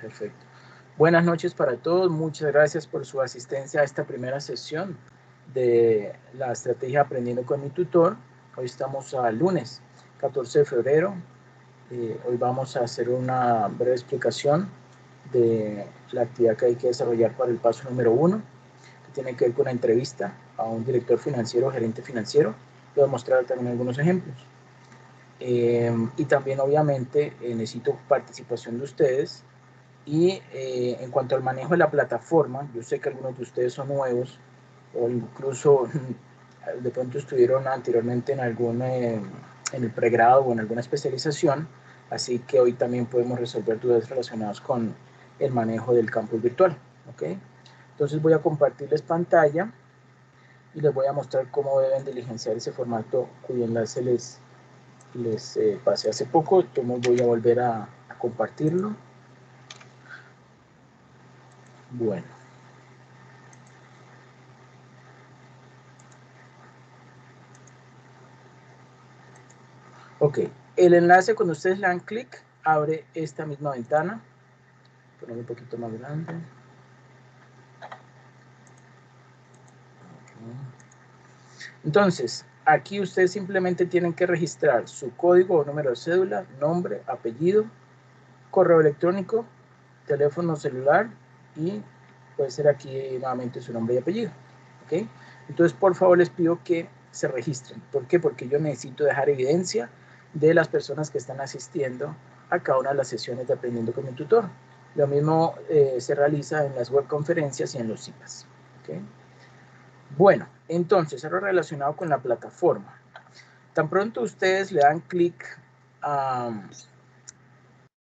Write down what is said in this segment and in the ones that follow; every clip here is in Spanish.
Perfecto. Buenas noches para todos. Muchas gracias por su asistencia a esta primera sesión de la estrategia Aprendiendo con mi tutor. Hoy estamos a lunes 14 de febrero. Hoy vamos a hacer una breve explicación de la actividad que hay que desarrollar para el paso número 1, que tiene que ver con la entrevista a un director financiero o gerente financiero. Voy a mostrar también algunos ejemplos. Y también, obviamente, necesito participación de ustedes. Y en cuanto al manejo de la plataforma, yo sé que algunos de ustedes son nuevos o incluso de pronto estuvieron anteriormente en en el pregrado o en alguna especialización, así que hoy también podemos resolver dudas relacionadas con el manejo del campus virtual, ¿ok? Entonces voy a compartirles pantalla y les voy a mostrar cómo deben diligenciar ese formato cuyo enlace les pasé hace poco. Entonces voy a volver a compartirlo. Bueno. Ok, el enlace cuando ustedes le dan clic, abre esta misma ventana. Ponerlo un poquito más grande. Okay. Entonces, aquí ustedes simplemente tienen que registrar su código o número de cédula, nombre, apellido, correo electrónico, teléfono celular y puede ser aquí nuevamente su nombre y apellido. ¿Ok? Entonces, por favor, les pido que se registren. ¿Por qué? Porque yo necesito dejar evidencia de las personas que están asistiendo a cada una de las sesiones de Aprendiendo con mi tutor. Lo mismo se realiza en las webconferencias y en los CIPAS. ¿Ok? Bueno, entonces, algo relacionado con la plataforma. Tan pronto ustedes le dan clic a...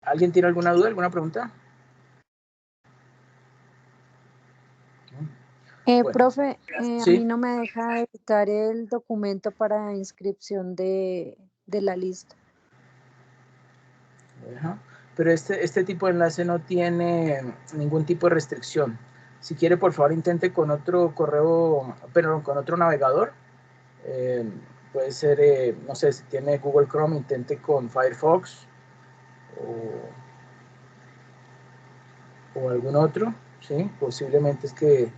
¿Alguien tiene alguna duda, alguna pregunta? Bueno, profe, ¿sí? a mí no me deja editar el documento para inscripción de la lista. Pero este tipo de enlace no tiene ningún tipo de restricción. Si quiere, por favor, intente con otro correo, pero con otro navegador. Puede ser, no sé, si tiene Google Chrome, intente con Firefox o algún otro, ¿sí? Posiblemente es que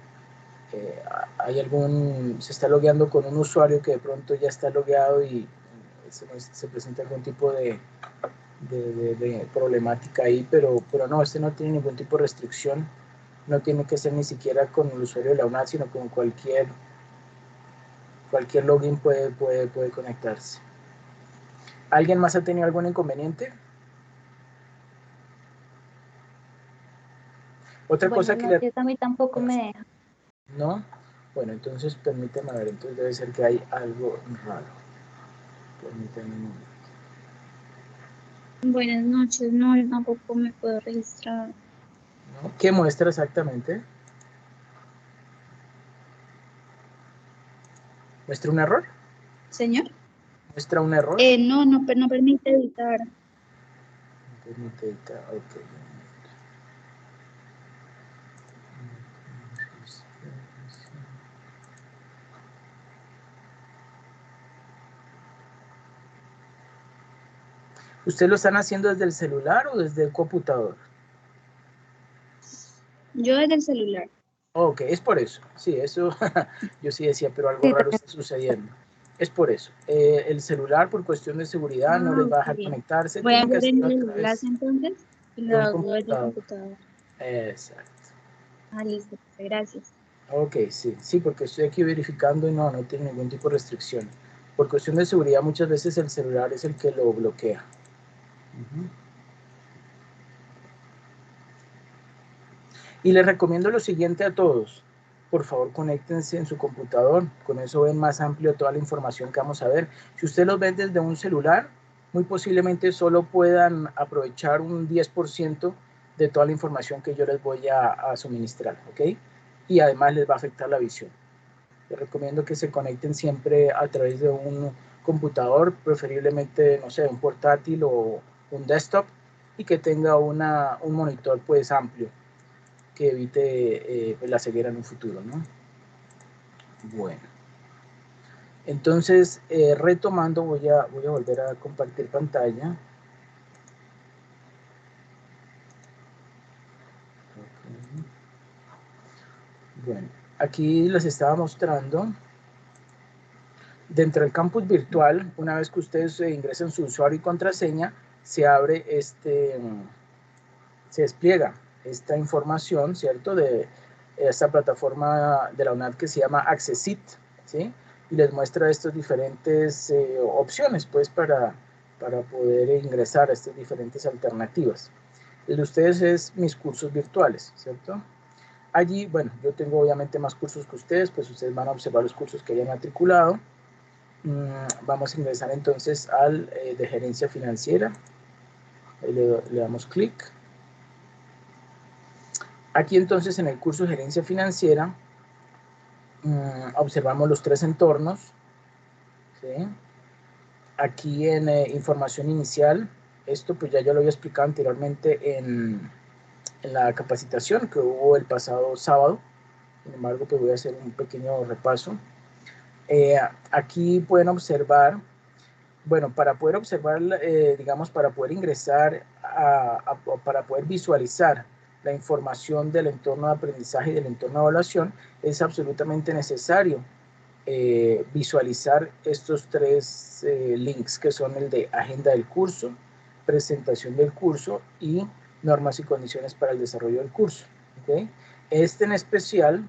hay se está logueando con un usuario que de pronto ya está logueado y se presenta algún tipo de problemática ahí, pero no, este no tiene ningún tipo de restricción, no tiene que ser ni siquiera con el usuario de la UNAD, sino con cualquier login puede conectarse. ¿Alguien más ha tenido algún inconveniente? Otra cosa que a mí tampoco me deja. ¿No? Bueno, entonces permíteme ver, entonces debe ser que hay algo raro. Permíteme un momento. Buenas noches, no, yo tampoco me puedo registrar. ¿No? ¿Qué muestra exactamente? ¿Muestra un error? ¿Señor? ¿Muestra un error? No permite editar. No permite editar, ok. ¿Ustedes lo están haciendo desde el celular o desde el computador? Yo desde el celular. Ok, es por eso. Sí, eso yo sí decía, pero algo Sí, raro está sucediendo. Es por eso. El celular, por cuestión de seguridad, no les va a dejar conectarse. Voy a Tienen que hacer hacerlo el a través enlace entonces y de lo un hago desde el computador. computador. Exacto. Ah, listo, gracias. Ok, sí, porque estoy aquí verificando y no tiene ningún tipo de restricción. Por cuestión de seguridad, muchas veces el celular es el que lo bloquea. Y les recomiendo lo siguiente a todos. Por favor, conéctense en su computador. Con eso ven más amplio toda la información que vamos a ver. Si ustedes los ven desde un celular, muy posiblemente solo puedan aprovechar un 10% de toda la información que yo les voy a suministrar, ¿ok? Y además les va a afectar la visión. Les recomiendo que se conecten siempre a través de un computador, preferiblemente, no sé, un portátil o un desktop, y que tenga un monitor pues amplio, que evite pues, la ceguera en un futuro, ¿no? Bueno. Entonces, retomando, voy a volver a compartir pantalla. Bueno, aquí les estaba mostrando. Dentro del campus virtual, una vez que ustedes ingresan su usuario y contraseña, se abre se despliega esta información, ¿cierto? De esta plataforma de la UNAD que se llama Accessit, ¿sí? Y les muestra estas diferentes opciones, pues, para poder ingresar a estas diferentes alternativas. El de ustedes es mis cursos virtuales, ¿cierto? Allí, bueno, yo tengo obviamente más cursos que ustedes, pues ustedes van a observar los cursos que hayan matriculado. Vamos a ingresar entonces al de gerencia financiera. Ahí le damos clic. Aquí entonces en el curso de gerencia financiera observamos los 3 entornos, ¿sí? Aquí en información inicial, esto pues ya yo lo había explicado anteriormente en la capacitación que hubo el pasado sábado. Sin embargo, pues voy a hacer un pequeño repaso. Aquí pueden observar, bueno, para poder observar, digamos, para poder ingresar, para poder visualizar la información del entorno de aprendizaje y del entorno de evaluación, es absolutamente necesario visualizar estos 3 links, que son el de agenda del curso, presentación del curso y normas y condiciones para el desarrollo del curso. ¿Okay? Este en especial,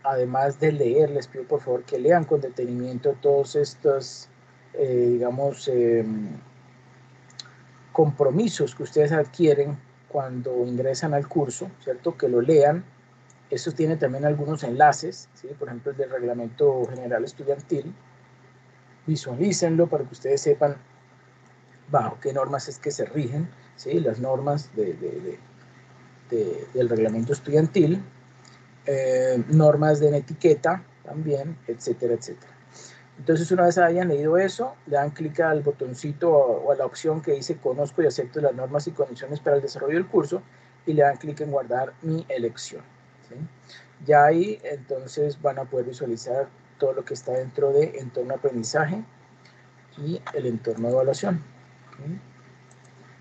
además de leer, les pido por favor que lean con detenimiento todos estos, digamos, compromisos que ustedes adquieren cuando ingresan al curso, ¿cierto? Que lo lean. Eso tiene también algunos enlaces, ¿sí? Por ejemplo, el del Reglamento General Estudiantil. Visualícenlo para que ustedes sepan bajo qué normas es que se rigen, ¿sí? Las normas del Reglamento Estudiantil. Normas de etiqueta también, etcétera, etcétera. Entonces, una vez hayan leído eso, le dan clic al botoncito o a la opción que dice conozco y acepto las normas y condiciones para el desarrollo del curso y le dan clic en guardar mi elección, ¿sí? Ya ahí entonces van a poder visualizar todo lo que está dentro de entorno de aprendizaje y el entorno de evaluación, ¿sí?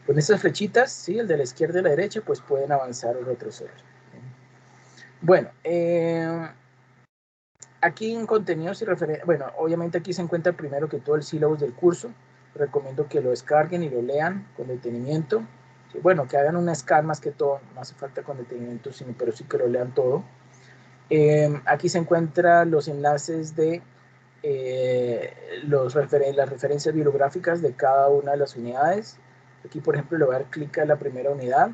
Con estas flechitas, ¿sí? El de la izquierda y la derecha, pues pueden avanzar o retroceder, ¿sí? Bueno, aquí en contenidos y referencias, bueno, obviamente aquí se encuentra primero que todo el sílabus del curso. Recomiendo que lo descarguen y lo lean con detenimiento. Sí, bueno, que hagan una scan más que todo, no hace falta con detenimiento, sino, pero sí que lo lean todo. Aquí se encuentran los enlaces de las referencias bibliográficas de cada una de las unidades. Aquí, por ejemplo, le voy a dar clic a la primera unidad.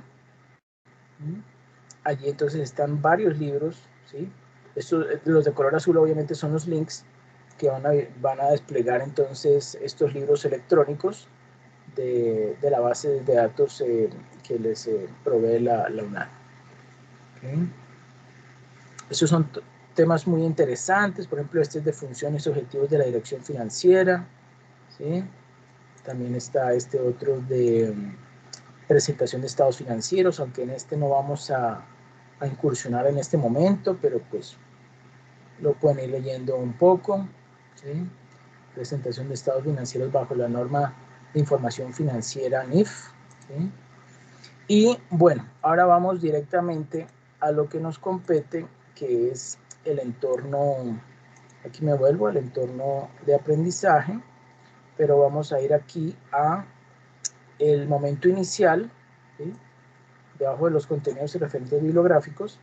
Allí entonces están varios libros, ¿sí? Los de color azul obviamente son los links que van a desplegar entonces estos libros electrónicos de la base de datos que les provee la UNAD. ¿Okay? Estos son temas muy interesantes, por ejemplo, este es de funciones y objetivos de la dirección financiera, ¿sí? También está este otro de presentación de estados financieros, aunque en este no vamos a incursionar en este momento, pero pues lo pueden ir leyendo un poco, ¿sí? Presentación de estados financieros bajo la norma de información financiera NIF, ¿sí? Y bueno, ahora vamos directamente a lo que nos compete, que es el entorno, aquí me vuelvo al entorno de aprendizaje, pero vamos a ir aquí a el momento inicial, ¿sí? Debajo de los contenidos y referentes bibliográficos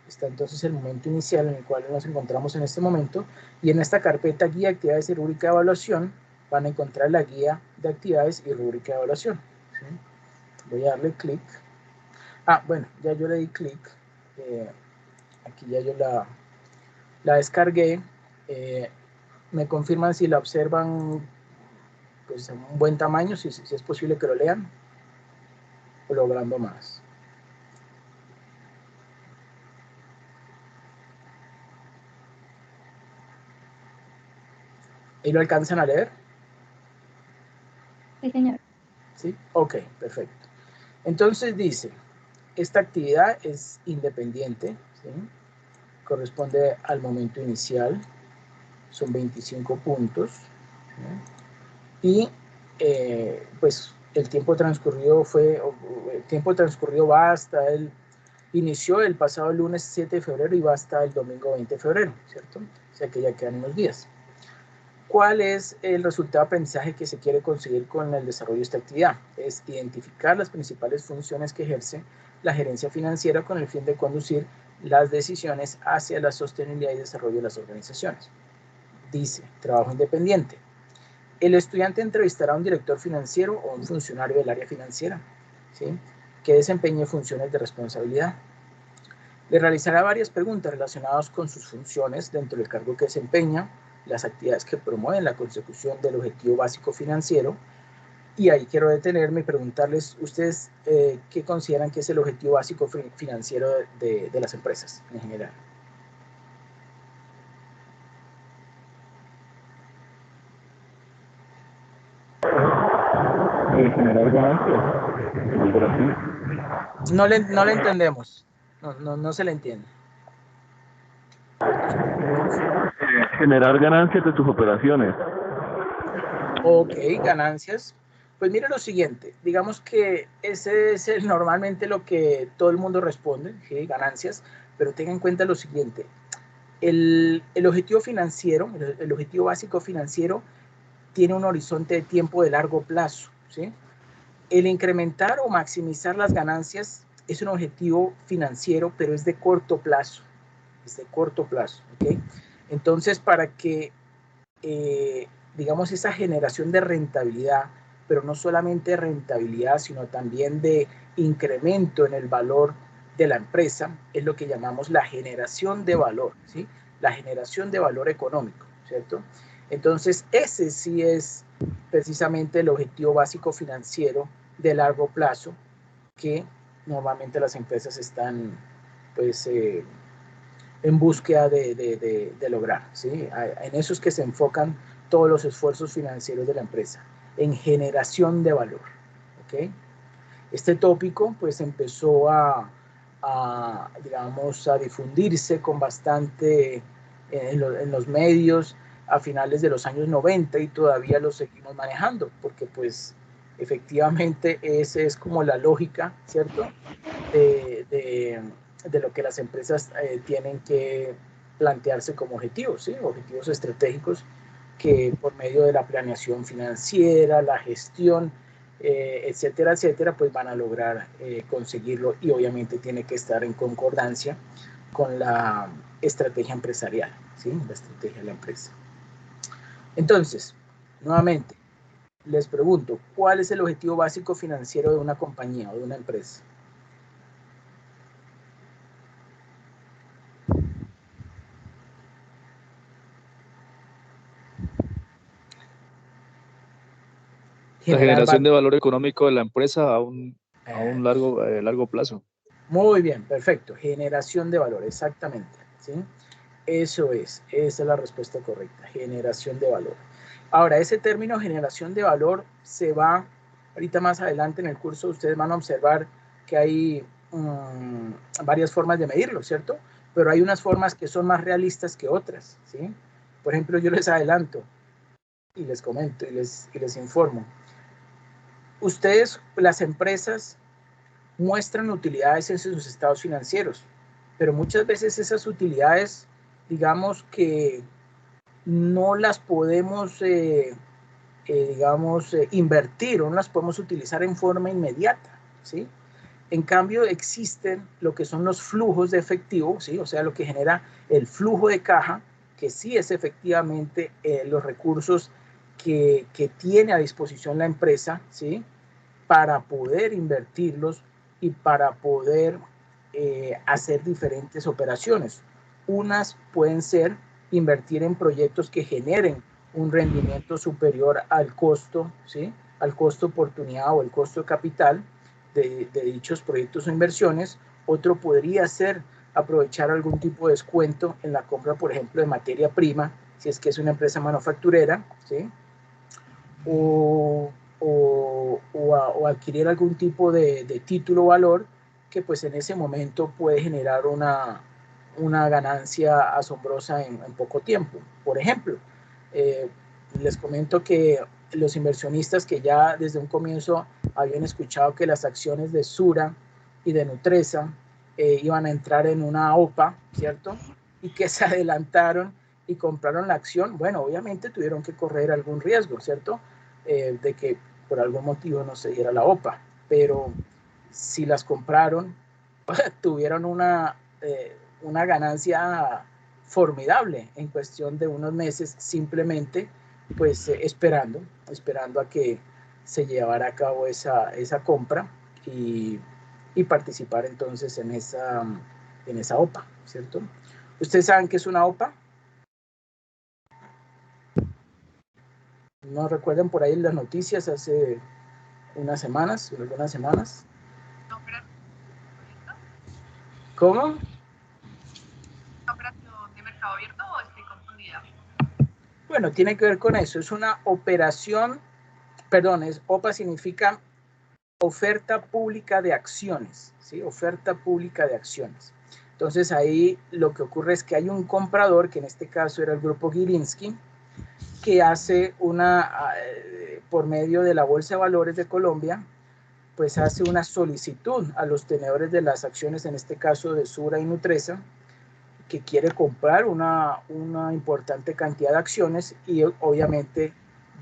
está entonces el momento inicial en el cual nos encontramos en este momento, y en esta carpeta guía, actividades y rúbrica de evaluación van a encontrar la guía de actividades y rúbrica de evaluación, ¿sí? Voy a darle clic. Bueno, ya yo le di clic, aquí ya yo la descargué. Me confirman si la observan pues en un buen tamaño, si es posible que lo lean, o logrando más. ¿Y lo alcanzan a leer? Sí, señor. ¿Sí? Ok, perfecto. Entonces dice, esta actividad es independiente, ¿sí? Corresponde al momento inicial, son 25 puntos, ¿sí? Y pues el tiempo transcurrido va hasta el Inició el pasado lunes 7 de febrero y va hasta el domingo 20 de febrero, ¿cierto? O sea que ya quedan unos días. ¿Cuál es el resultado de aprendizaje que se quiere conseguir con el desarrollo de esta actividad? Es identificar las principales funciones que ejerce la gerencia financiera con el fin de conducir las decisiones hacia la sostenibilidad y desarrollo de las organizaciones. Dice, trabajo independiente. El estudiante entrevistará a un director financiero o un funcionario del área financiera, ¿sí?, que desempeñe funciones de responsabilidad. Le realizará varias preguntas relacionadas con sus funciones dentro del cargo que desempeña, las actividades que promueven la consecución del objetivo básico financiero, y ahí quiero detenerme y preguntarles, ¿ustedes qué consideran que es el objetivo básico financiero de las empresas en general? Generar ganancias. No le entendemos, no se le entiende. Generar ganancias de tus operaciones. Ok, ganancias. Pues mire lo siguiente, digamos que ese es normalmente lo que todo el mundo responde, ¿sí?, ganancias, pero tenga en cuenta lo siguiente, el objetivo financiero, el objetivo básico financiero tiene un horizonte de tiempo de largo plazo, ¿sí? El incrementar o maximizar las ganancias es un objetivo financiero, pero es de corto plazo, ¿ok? Entonces, para que digamos, esa generación de rentabilidad, pero no solamente rentabilidad, sino también de incremento en el valor de la empresa, es lo que llamamos la generación de valor, ¿sí? La generación de valor económico, ¿cierto? Entonces, ese sí es precisamente el objetivo básico financiero de largo plazo que normalmente las empresas están, pues, en búsqueda de lograr, ¿sí? En eso es que se enfocan todos los esfuerzos financieros de la empresa, en generación de valor, ¿ok? Este tópico pues empezó digamos, a difundirse con bastante en los medios a finales de los años 90 y todavía lo seguimos manejando, porque pues efectivamente esa es como la lógica, ¿cierto?, de lo que las empresas tienen que plantearse como objetivos, ¿sí?, objetivos estratégicos que por medio de la planeación financiera, la gestión, etcétera, etcétera, pues van a lograr conseguirlo, y obviamente tiene que estar en concordancia con la estrategia empresarial, ¿sí?, la estrategia de la empresa. Entonces, nuevamente, les pregunto, ¿cuál es el objetivo básico financiero de una compañía o de una empresa? La Generar generación de valor. valor económico de la empresa a un largo plazo. Muy bien, perfecto. Generación de valor, exactamente, ¿sí? Eso es, esa es la respuesta correcta, generación de valor. Ahora, ese término generación de valor se va, ahorita más adelante en el curso ustedes van a observar que hay varias formas de medirlo, ¿cierto? Pero hay unas formas que son más realistas que otras, ¿sí? Por ejemplo, yo les adelanto y les comento y les informo. Ustedes, las empresas, muestran utilidades en sus estados financieros, pero muchas veces esas utilidades, digamos que no las podemos, invertir, o no las podemos utilizar en forma inmediata, ¿sí? En cambio, existen lo que son los flujos de efectivo, ¿sí? O sea, lo que genera el flujo de caja, que sí es efectivamente los recursos que tiene a disposición la empresa, ¿sí?, para poder invertirlos y para poder hacer diferentes operaciones. Unas pueden ser invertir en proyectos que generen un rendimiento superior al costo, ¿sí?, al costo oportunidad o el costo de capital de dichos proyectos o inversiones. Otro podría ser aprovechar algún tipo de descuento en la compra, por ejemplo, de materia prima, si es que es una empresa manufacturera, ¿sí?, o adquirir algún tipo de título o valor que pues en ese momento puede generar una ganancia asombrosa en poco tiempo. Por ejemplo, les comento que los inversionistas que ya desde un comienzo habían escuchado que las acciones de Sura y de Nutresa iban a entrar en una OPA, ¿cierto? Y que se adelantaron y compraron la acción, bueno, obviamente tuvieron que correr algún riesgo, ¿cierto? De que por algún motivo no se diera la OPA, pero si las compraron, tuvieron una ganancia formidable en cuestión de unos meses, simplemente pues esperando a que se llevara a cabo esa compra y participar entonces en esa OPA, ¿cierto? ¿Ustedes saben qué es una OPA? ¿No recuerdan por ahí las noticias hace algunas semanas? ¿Cómo? ¿Operación de mercado abierto o estoy confundida? Bueno, tiene que ver con eso. Es una operación, perdón, OPA significa oferta pública de acciones, ¿sí? Oferta pública de acciones. Entonces ahí lo que ocurre es que hay un comprador, que en este caso era el grupo Gilinski, que hace por medio de la Bolsa de Valores de Colombia, pues hace una solicitud a los tenedores de las acciones, en este caso de Sura y Nutresa, que quiere comprar una importante cantidad de acciones y obviamente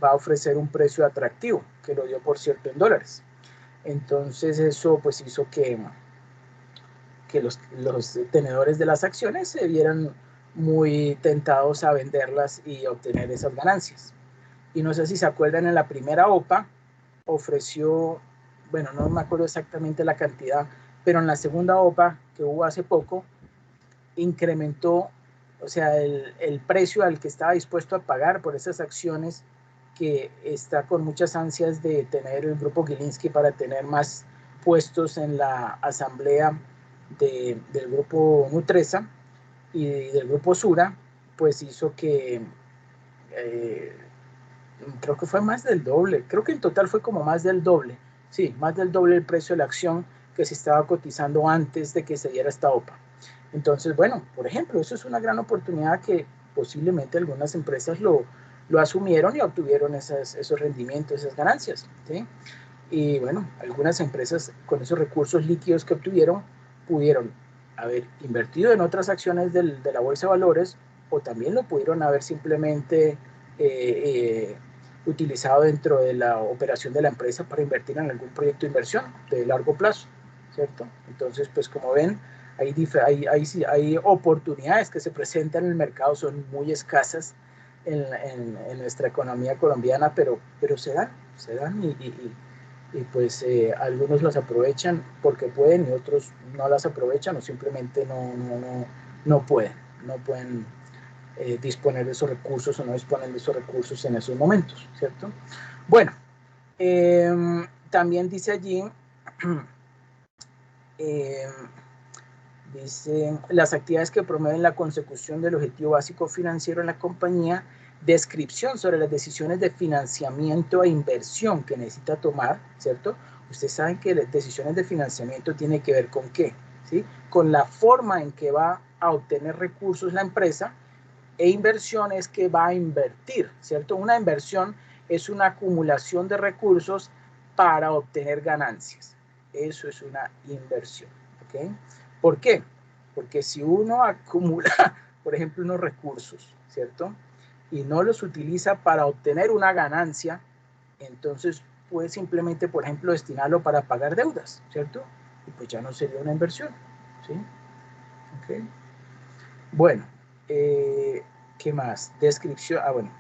va a ofrecer un precio atractivo, que lo dio por cierto en dólares. Entonces eso pues hizo que los tenedores de las acciones se vieran muy tentados a venderlas y obtener esas ganancias. Y no sé si se acuerdan, en la primera OPA ofreció, bueno, no me acuerdo exactamente la cantidad, pero en la segunda OPA que hubo hace poco, incrementó, o sea, el precio al que estaba dispuesto a pagar por esas acciones, que está con muchas ansias de tener el grupo Gilinski para tener más puestos en la asamblea del grupo Nutresa y del grupo Sura, pues hizo que creo que fue más del doble, creo que en total fue como más del doble, sí, más del doble el precio de la acción que se estaba cotizando antes de que se diera esta OPA. Entonces, bueno, por ejemplo, eso es una gran oportunidad que posiblemente algunas empresas lo asumieron y obtuvieron esos rendimientos, esas ganancias, ¿sí? Y bueno, algunas empresas con esos recursos líquidos que obtuvieron pudieron haber invertido en otras acciones de la bolsa de valores, o también lo pudieron haber simplemente utilizado dentro de la operación de la empresa para invertir en algún proyecto de inversión de largo plazo, ¿cierto? Entonces, pues como ven, hay oportunidades que se presentan en el mercado, son muy escasas en nuestra economía colombiana, pero se dan y pues algunos las aprovechan porque pueden y otros no las aprovechan o simplemente no pueden disponer de esos recursos o no disponen de esos recursos en esos momentos, ¿cierto? Bueno, también dice allí, dice, las actividades que promueven la consecución del objetivo básico financiero en la compañía, descripción sobre las decisiones de financiamiento e inversión que necesita tomar, ¿cierto? Ustedes saben que las decisiones de financiamiento tienen que ver con qué, ¿sí? Con la forma en que va a obtener recursos la empresa, e inversión es que va a invertir, ¿cierto? Una inversión es una acumulación de recursos para obtener ganancias. Eso es una inversión, ¿ok? ¿Por qué? Porque si uno acumula, por ejemplo, unos recursos, ¿cierto? Y no los utiliza para obtener una ganancia, entonces puede simplemente, por ejemplo, destinarlo para pagar deudas, ¿cierto? Y pues ya no sería una inversión, ¿sí? ¿Ok? Bueno, ¿qué más? Descripción, bueno.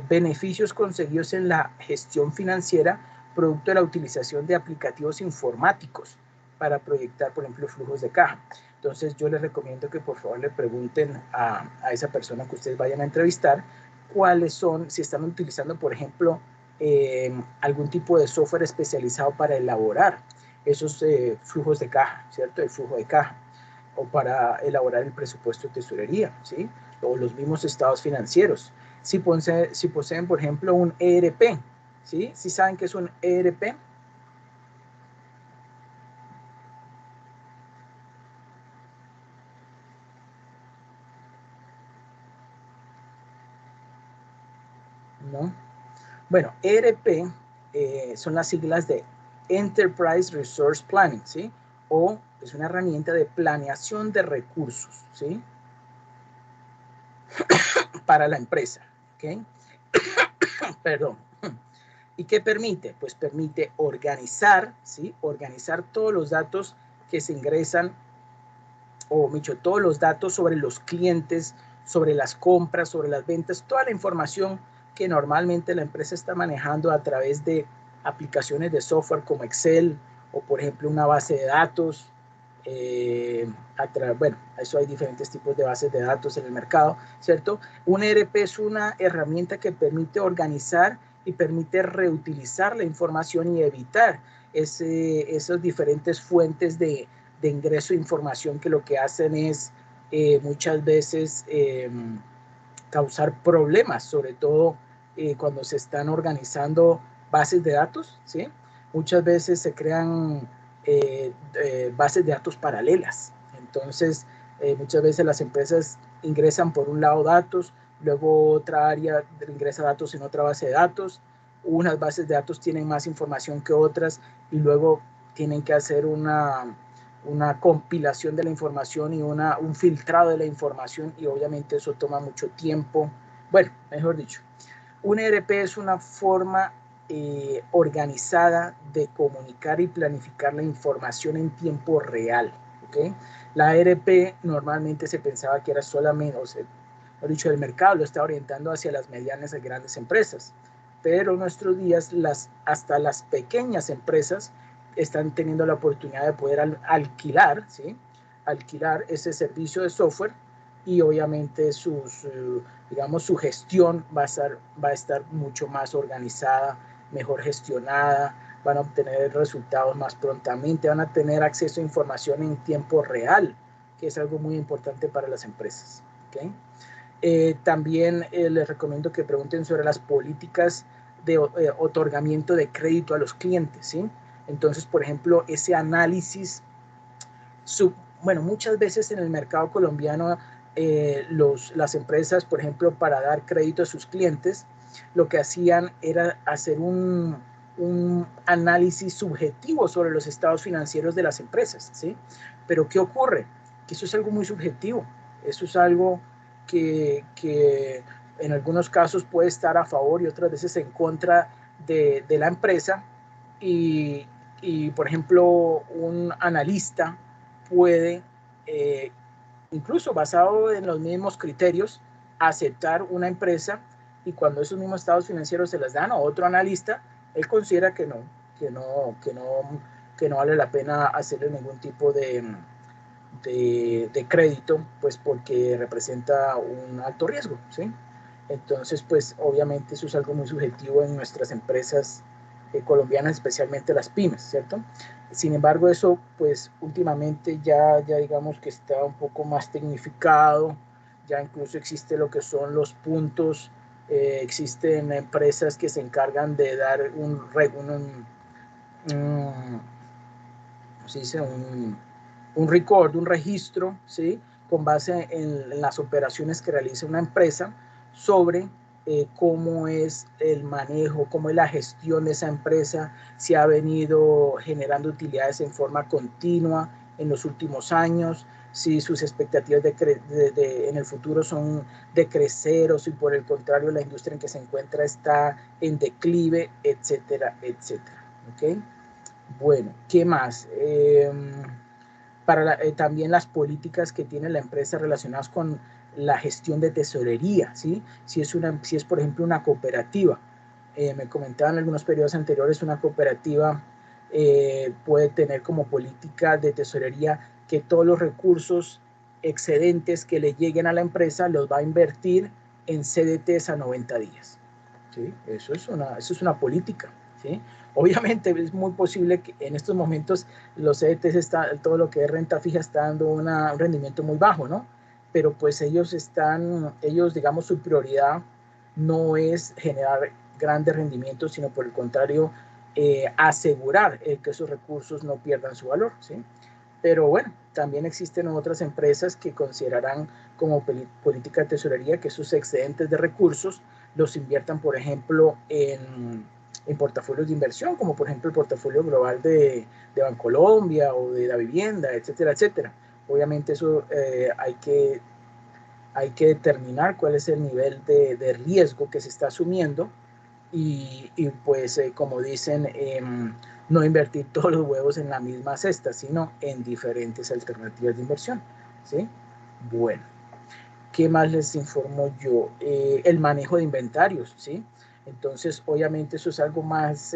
Beneficios conseguidos en la gestión financiera producto de la utilización de aplicativos informáticos para proyectar, por ejemplo, flujos de caja. Entonces yo les recomiendo que por favor le pregunten a esa persona que ustedes vayan a entrevistar cuáles son, si están utilizando, por ejemplo, algún tipo de software especializado para elaborar esos flujos de caja, ¿cierto? El flujo de caja, o para elaborar el presupuesto de tesorería, ¿sí? O los mismos estados financieros. Si poseen, por ejemplo, un ERP, ¿sí? ¿Sí saben qué es un ERP? ¿No? Bueno, ERP son las siglas de Enterprise Resource Planning, ¿sí? o es una herramienta de planeación de recursos, ¿sí? Para la empresa, ¿ok? Perdón. ¿Y qué permite? Pues permite organizar, ¿sí? Organizar todos los datos que se ingresan, o mucho, todos los datos sobre los clientes, sobre las compras, sobre las ventas, toda la información que normalmente la empresa está manejando a través de aplicaciones de software como Excel o, por ejemplo, una base de datos. Bueno, eso hay diferentes tipos de bases de datos en el mercado, ¿cierto? Un ERP es una herramienta que permite organizar y permite reutilizar la información y evitar esas diferentes fuentes de ingreso de información que lo que hacen es muchas veces causar problemas, sobre todo cuando se están organizando bases de datos, ¿sí? Muchas veces se crean bases de datos paralelas. Entonces, muchas veces las empresas ingresan por un lado datos, luego otra área ingresa datos en otra base de datos, unas bases de datos tienen más información que otras y luego tienen que hacer una compilación de la información y un filtrado de la información, y obviamente eso toma mucho tiempo. Bueno, mejor dicho, un ERP es una forma organizada de comunicar y planificar la información en tiempo real, ¿okay? La ERP normalmente se pensaba que era solamente, o sea, mejor dicho, el mercado lo está orientando hacia las medianas y grandes empresas, pero en nuestros días hasta las pequeñas empresas están teniendo la oportunidad de poder alquilar, ¿sí? Alquilar ese servicio de software, y obviamente digamos, su gestión va a estar mucho más organizada, mejor gestionada, van a obtener resultados más prontamente, van a tener acceso a información en tiempo real, que es algo muy importante para las empresas, ¿okay? También les recomiendo que pregunten sobre las políticas de otorgamiento de crédito a los clientes, ¿sí? Entonces, por ejemplo, ese análisis, bueno, muchas veces en el mercado colombiano las empresas, por ejemplo, para dar crédito a sus clientes, lo que hacían era hacer un análisis subjetivo sobre los estados financieros de las empresas, ¿sí? Pero ¿qué ocurre? Que eso es algo muy subjetivo, eso es algo que en algunos casos puede estar a favor y otras veces en contra de la empresa, y por ejemplo, un analista puede, incluso basado en los mismos criterios, aceptar una empresa, y cuando esos mismos estados financieros se las dan a otro analista, él considera que no vale la pena hacerle ningún tipo de crédito, pues porque representa un alto riesgo, ¿sí? Entonces, pues obviamente eso es algo muy subjetivo en nuestras empresas colombianas, especialmente las pymes, ¿cierto? Sin embargo, eso pues últimamente ya digamos que está un poco más tecnificado, ya incluso existe lo que son los puntos, existen empresas que se encargan de dar ¿cómo se dice? Un record, un registro, ¿sí? Con base en las operaciones que realiza una empresa sobre cómo es el manejo, cómo es la gestión de esa empresa, si ha venido generando utilidades en forma continua en los últimos años, si sus expectativas en el futuro son de crecer, o si por el contrario la industria en que se encuentra está en declive, etcétera, etcétera. ¿Okay? Bueno, ¿qué más? También las políticas que tiene la empresa relacionadas con la gestión de tesorería, ¿sí? Si es por ejemplo una cooperativa, me comentaban en algunos periodos anteriores, una cooperativa puede tener como política de tesorería que todos los recursos excedentes que le lleguen a la empresa los va a invertir en CDTs a 90 días, ¿sí? Eso es una política, ¿sí? Obviamente es muy posible que en estos momentos los CDTs, todo lo que es renta fija está dando un rendimiento muy bajo, ¿no? Pero pues ellos, digamos, su prioridad no es generar grandes rendimientos, sino por el contrario, asegurar que esos recursos no pierdan su valor, ¿sí? Pero bueno, también existen otras empresas que considerarán como política de tesorería que sus excedentes de recursos los inviertan, por ejemplo, en en portafolios de inversión, como por ejemplo el portafolio global de Bancolombia o de la vivienda, etcétera, etcétera. Obviamente eso hay que determinar cuál es el nivel de riesgo que se está asumiendo y pues como dicen, no invertir todos los huevos en la misma cesta, sino en diferentes alternativas de inversión, ¿sí? Bueno, ¿qué más les informo yo? El manejo de inventarios, ¿sí? Entonces, obviamente eso es algo más,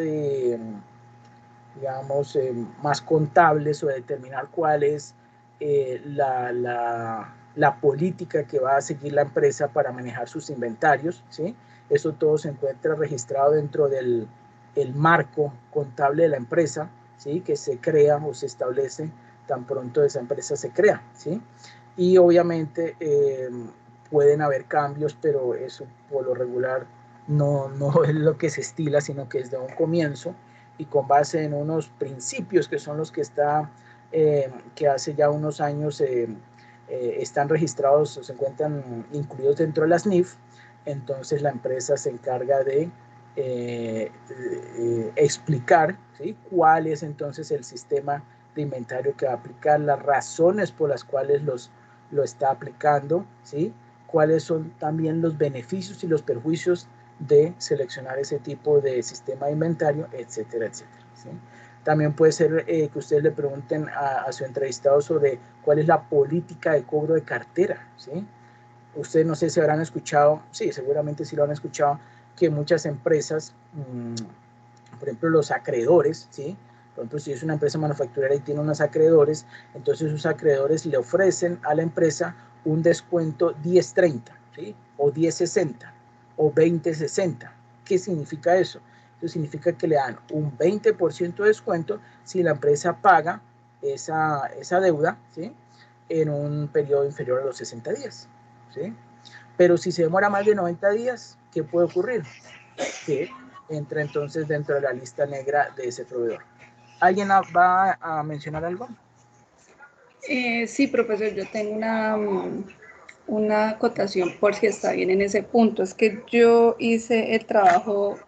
digamos, más contable sobre determinar cuál es la política que va a seguir la empresa para manejar sus inventarios, ¿sí? Eso todo se encuentra registrado dentro del marco contable de la empresa, ¿sí? Que se crea o se establece tan pronto esa empresa se crea, ¿sí? Y obviamente pueden haber cambios, pero eso por lo regular no es lo que se estila, sino que es de un comienzo y con base en unos principios que son los que que hace ya unos años están registrados o se encuentran incluidos dentro de las NIF. Entonces la empresa se encarga de explicar, ¿sí? Cuál es entonces el sistema de inventario que va a aplicar, las razones por las cuales lo está aplicando, ¿sí? Cuáles son también los beneficios y los perjuicios de seleccionar ese tipo de sistema de inventario, etcétera, etcétera, ¿sí? También puede ser que ustedes le pregunten a su entrevistado sobre cuál es la política de cobro de cartera, ¿sí? Ustedes no sé si habrán escuchado, sí, seguramente sí lo han escuchado, que muchas empresas, por ejemplo los acreedores, ¿sí? Por ejemplo, si es una empresa manufacturera y tiene unos acreedores, entonces sus acreedores le ofrecen a la empresa un descuento 10-30, ¿sí? O 10-60 o 20-60. ¿Qué significa eso? Eso significa que le dan un 20% de descuento si la empresa paga esa deuda, ¿sí? En un periodo inferior a los 60 días, ¿sí? Pero si se demora más de 90 días, ¿qué puede ocurrir? Que entra entonces dentro de la lista negra de ese proveedor. ¿Alguien va a mencionar algo? Sí, profesor, yo tengo una acotación por si está bien en ese punto. Es que yo hice el trabajo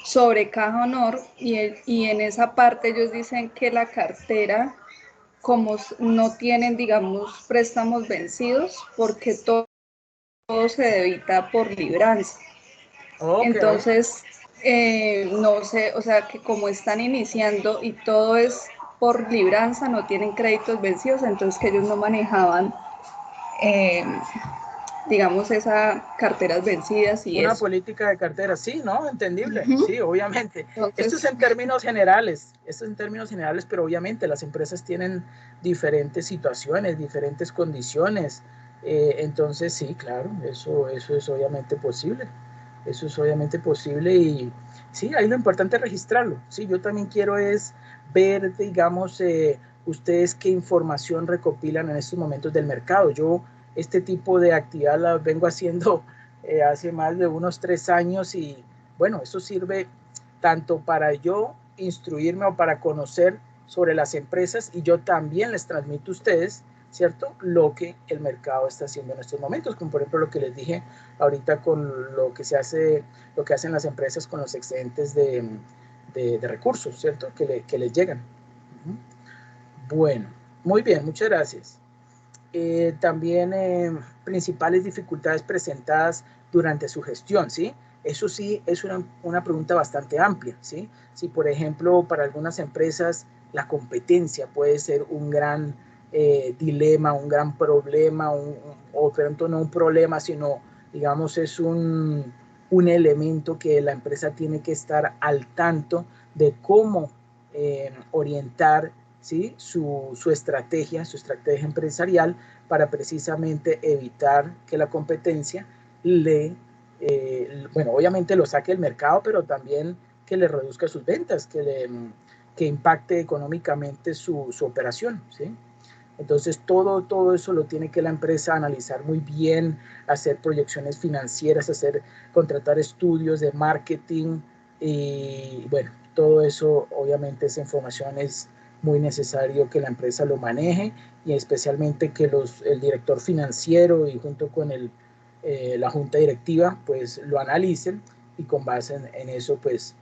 sobre Caja Honor y en esa parte ellos dicen que la cartera, como no tienen, digamos, préstamos vencidos, porque todo se debita por libranza. Okay. Entonces, no sé, o sea, que como están iniciando y todo es por libranza, no tienen créditos vencidos, entonces que ellos no manejaban, digamos, esas carteras vencidas y una eso. política de cartera, sí, ¿no? Entendible, sí, obviamente. Entonces, Esto es en términos generales, pero obviamente las empresas tienen diferentes situaciones, diferentes condiciones, entonces sí, claro, eso es obviamente posible. Eso es obviamente posible y sí, ahí lo importante es registrarlo. Sí, yo también quiero es ver, digamos, ustedes qué información recopilan en estos momentos del mercado. Yo este tipo de actividad la vengo haciendo hace más de unos 3 años y bueno, eso sirve tanto para yo instruirme o para conocer sobre las empresas y yo también les transmito a ustedes, ¿cierto? Lo que el mercado está haciendo en estos momentos, como por ejemplo lo que les dije ahorita con lo que hacen las empresas con los excedentes de recursos, ¿cierto? Que les llegan. Bueno, muy bien, muchas gracias. También principales dificultades presentadas durante su gestión, ¿sí? Eso sí es una pregunta bastante amplia, ¿sí? Si, por ejemplo, para algunas empresas la competencia puede ser un gran dilema, un gran problema, o pronto no un problema, sino, digamos, es un elemento que la empresa tiene que estar al tanto de cómo orientar, ¿sí? su estrategia empresarial para precisamente evitar que la competencia bueno, obviamente lo saque del mercado, pero también que le reduzca sus ventas, que impacte económicamente su operación, ¿sí? Entonces todo eso lo tiene que la empresa analizar muy bien, hacer proyecciones financieras, contratar estudios de marketing y bueno, todo eso obviamente esa información es muy necesario que la empresa lo maneje y especialmente que el director financiero y junto con la junta directiva pues lo analicen y con base en eso pues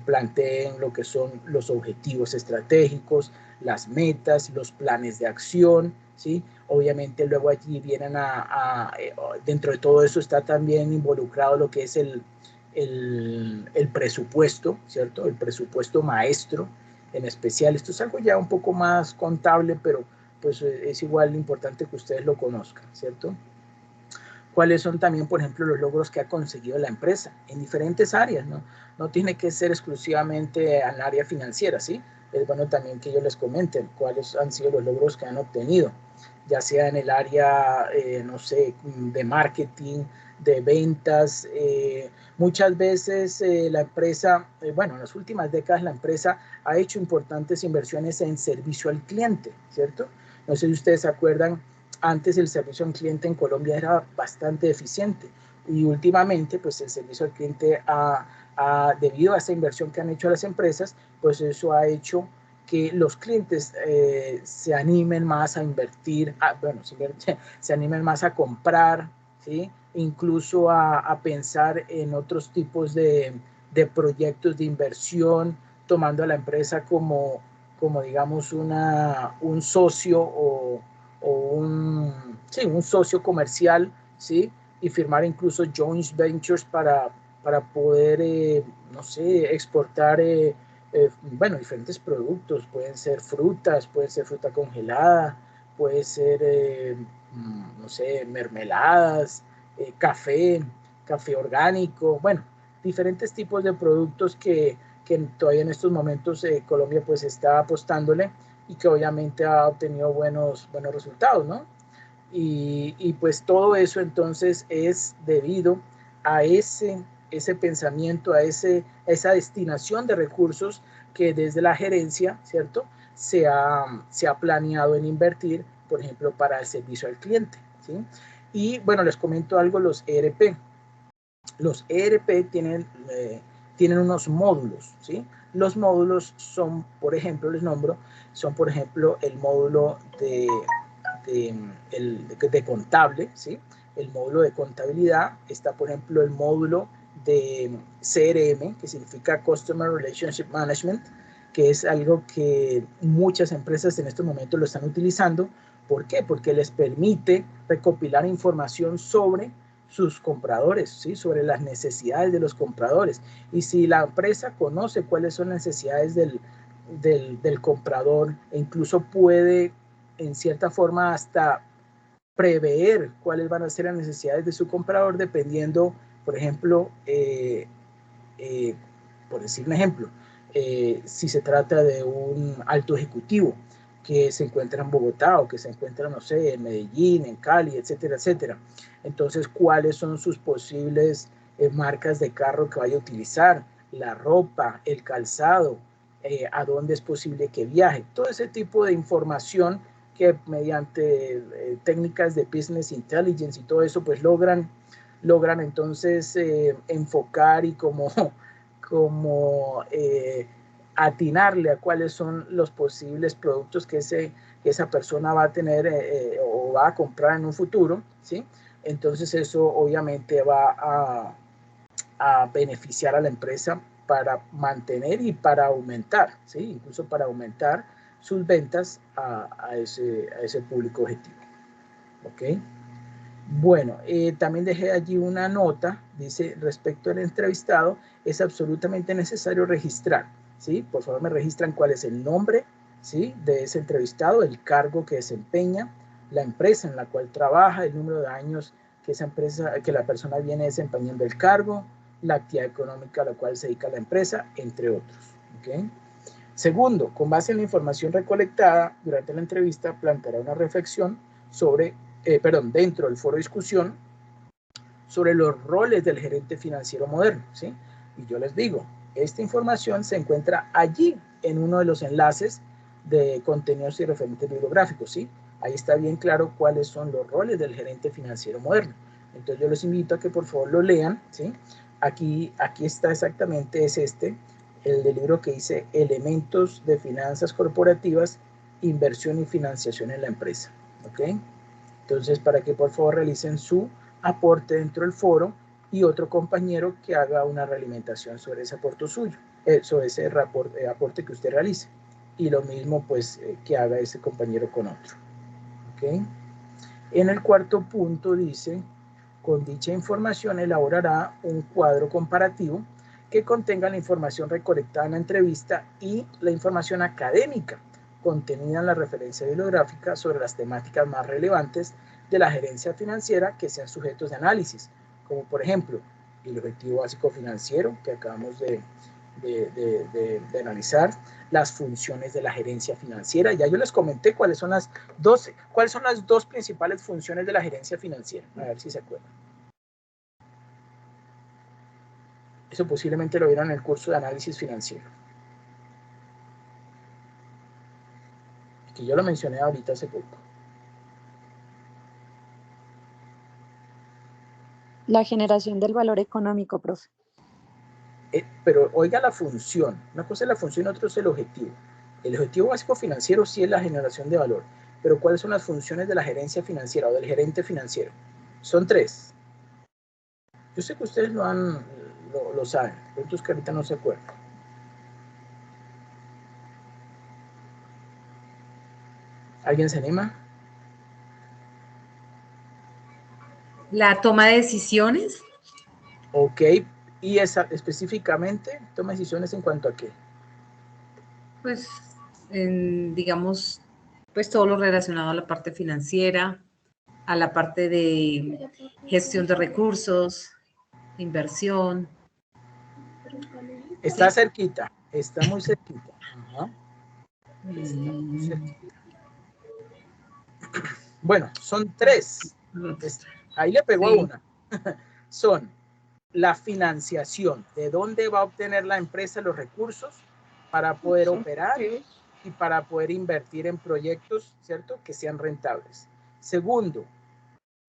planteen lo que son los objetivos estratégicos, las metas, los planes de acción, ¿sí? Obviamente luego allí vienen dentro de todo eso está también involucrado lo que es el presupuesto, ¿cierto? El presupuesto maestro en especial. Esto es algo ya un poco más contable, pero pues es igual importante que ustedes lo conozcan, ¿cierto? ¿Cuáles son también, por ejemplo, los logros que ha conseguido la empresa en diferentes áreas, ¿no? No tiene que ser exclusivamente en el área financiera, ¿sí? Es bueno también que ellos les comenten cuáles han sido los logros que han obtenido, ya sea en el área, no sé, de marketing, de ventas. Muchas veces la empresa, bueno, en las últimas décadas la empresa ha hecho importantes inversiones en servicio al cliente, ¿cierto? No sé si ustedes se acuerdan, antes el servicio al cliente en Colombia era bastante eficiente y últimamente pues el servicio al cliente debido a esa inversión que han hecho las empresas, pues eso ha hecho que los clientes se animen más a invertir, se animen más a comprar, ¿sí? Incluso a pensar en otros tipos de proyectos de inversión, tomando a la empresa como digamos un socio o un socio comercial, ¿sí? Y firmar incluso joint ventures para poder, no sé, exportar, bueno, diferentes productos. Pueden ser frutas, puede ser fruta congelada, puede ser, no sé, mermeladas, café orgánico, bueno, diferentes tipos de productos que todavía en estos momentos Colombia pues está apostándole y que obviamente ha obtenido buenos resultados, ¿no? Y pues todo eso entonces es debido a ese pensamiento, a esa destinación de recursos que desde la gerencia, ¿cierto? Se ha planeado en invertir, por ejemplo, para el servicio al cliente, ¿sí? Y bueno, les comento algo, los ERP. Los ERP tienen unos módulos, ¿sí? Los módulos son, por ejemplo, les nombro, son por ejemplo el módulo de contable, ¿sí? El módulo de contabilidad, está por ejemplo el módulo de CRM, que significa Customer Relationship Management, que es algo que muchas empresas en estos momentos lo están utilizando. ¿Por qué? Porque les permite recopilar información sobre sus compradores, ¿sí? Sobre las necesidades de los compradores. Y si la empresa conoce cuáles son las necesidades del comprador e incluso puede en cierta forma hasta prever cuáles van a ser las necesidades de su comprador dependiendo, por ejemplo, por decir un ejemplo, si se trata de un alto ejecutivo que se encuentra en Bogotá o que se encuentra, no sé, en Medellín, en Cali, etcétera, etcétera. Entonces, ¿cuáles son sus posibles marcas de carro que vaya a utilizar? La ropa, el calzado, a dónde es posible que viaje. Todo ese tipo de información que mediante técnicas de business intelligence y todo eso, pues logran entonces enfocar y como atinarle a cuáles son los posibles productos que esa persona va a tener o va a comprar en un futuro, ¿sí? Entonces eso obviamente va a beneficiar a la empresa para mantener y para aumentar, ¿sí? Incluso para aumentar sus ventas a ese público objetivo, ¿ok? Bueno, también dejé allí una nota, dice, respecto al entrevistado, es absolutamente necesario registrar, ¿sí? Por favor me registran cuál es el nombre, ¿sí? De ese entrevistado, el cargo que desempeña, la empresa en la cual trabaja, el número de años que la persona viene desempeñando el cargo, la actividad económica a la cual se dedica la empresa, entre otros, ¿ok? Segundo, con base en la información recolectada durante la entrevista, planteará una reflexión sobre dentro del foro de discusión sobre los roles del gerente financiero moderno, ¿sí? Y yo les digo, esta información se encuentra allí en uno de los enlaces de contenidos y referentes bibliográficos, ¿sí? Ahí está bien claro cuáles son los roles del gerente financiero moderno. Entonces yo les invito a que por favor lo lean, ¿sí? Aquí está exactamente, es el del libro que dice Elementos de Finanzas Corporativas, Inversión y Financiación en la Empresa, ¿ok? Entonces, para que por favor realicen su aporte dentro del foro y otro compañero que haga una realimentación sobre ese aporte suyo, sobre ese aporte que usted realice. Y lo mismo, pues, que haga ese compañero con otro. ¿Okay? En el cuarto punto dice, con dicha información elaborará un cuadro comparativo que contenga la información recolectada en la entrevista y la información académica contenida en la referencia bibliográfica sobre las temáticas más relevantes de la gerencia financiera que sean sujetos de análisis, como por ejemplo el objetivo básico financiero que acabamos de analizar, las funciones de la gerencia financiera. Ya yo les comenté cuáles son las dos principales funciones de la gerencia financiera, a ver si se acuerdan. Eso posiblemente lo vieron en el curso de análisis financiero, que yo lo mencioné ahorita hace poco. La generación del valor económico, profe. Pero oiga la función, una cosa es la función y otra es el objetivo. El objetivo básico financiero sí es la generación de valor, pero ¿cuáles son las funciones de la gerencia financiera o del gerente financiero? Son 3. Yo sé que ustedes lo saben, pero otros que ahorita no se acuerdan. ¿Alguien se anima? La toma de decisiones. Ok, y específicamente, toma decisiones en cuanto a qué. Pues, digamos, pues todo lo relacionado a la parte financiera, a la parte de gestión de recursos, inversión. Está cerquita, está muy cerquita. Ajá. Está muy cerquita. Bueno, son 3. Ahí le pegó Sí. una. Son la financiación, de dónde va a obtener la empresa los recursos para poder operar y para poder invertir en proyectos, ¿cierto?, que sean rentables. Segundo,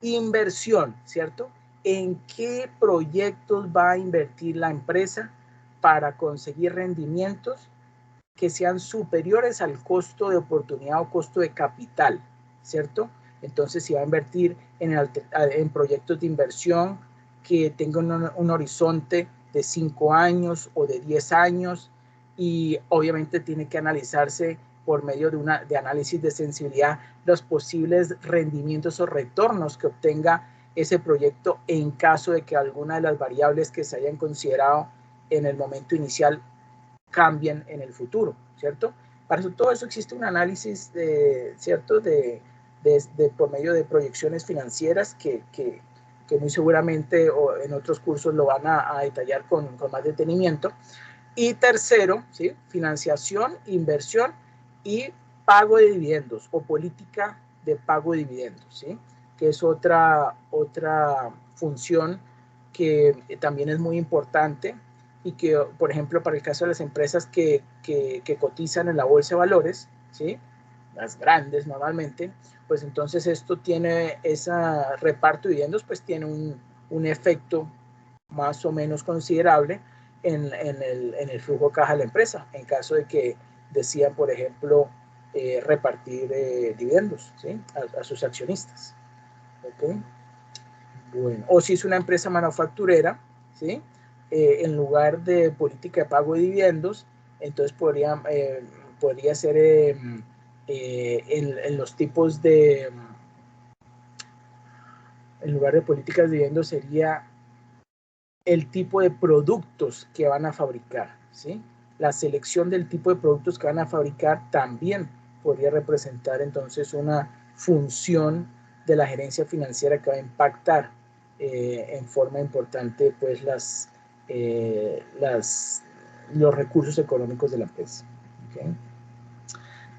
inversión, ¿cierto? ¿En qué proyectos va a invertir la empresa para conseguir rendimientos que sean superiores al costo de oportunidad o costo de capital, ¿cierto? Entonces, si va a invertir en proyectos de inversión que tengan un horizonte de 5 años o de 10 años, y obviamente tiene que analizarse por medio de análisis de sensibilidad los posibles rendimientos o retornos que obtenga ese proyecto en caso de que alguna de las variables que se hayan considerado en el momento inicial cambien en el futuro, ¿cierto? Para eso, todo eso existe un análisis, ¿cierto?, por medio de proyecciones financieras que muy seguramente o en otros cursos lo van a detallar con más detenimiento. Y tercero, ¿sí?, financiación, inversión y pago de dividendos o política de pago de dividendos, ¿sí?, que es otra función que también es muy importante y que, por ejemplo, para el caso de las empresas que cotizan en la bolsa de valores, ¿sí?, las grandes normalmente, pues entonces esto tiene, ese reparto de dividendos, pues tiene un efecto más o menos considerable en el flujo de caja de la empresa, en caso de que decidan, por ejemplo, repartir dividendos, ¿sí?, a sus accionistas. ¿Okay? Bueno, o si es una empresa manufacturera, ¿sí?, en lugar de política de pago de dividendos, entonces podría ser en los tipos de, en lugar de políticas de dividendos sería el tipo de productos que van a fabricar, ¿sí? La selección del tipo de productos que van a fabricar también podría representar entonces una función de la gerencia financiera que va a impactar en forma importante pues los recursos económicos de la empresa. ¿Okay?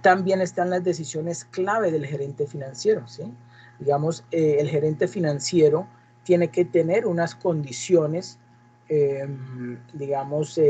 También están las decisiones clave del gerente financiero, ¿sí? Digamos, el gerente financiero tiene que tener unas condiciones, digamos,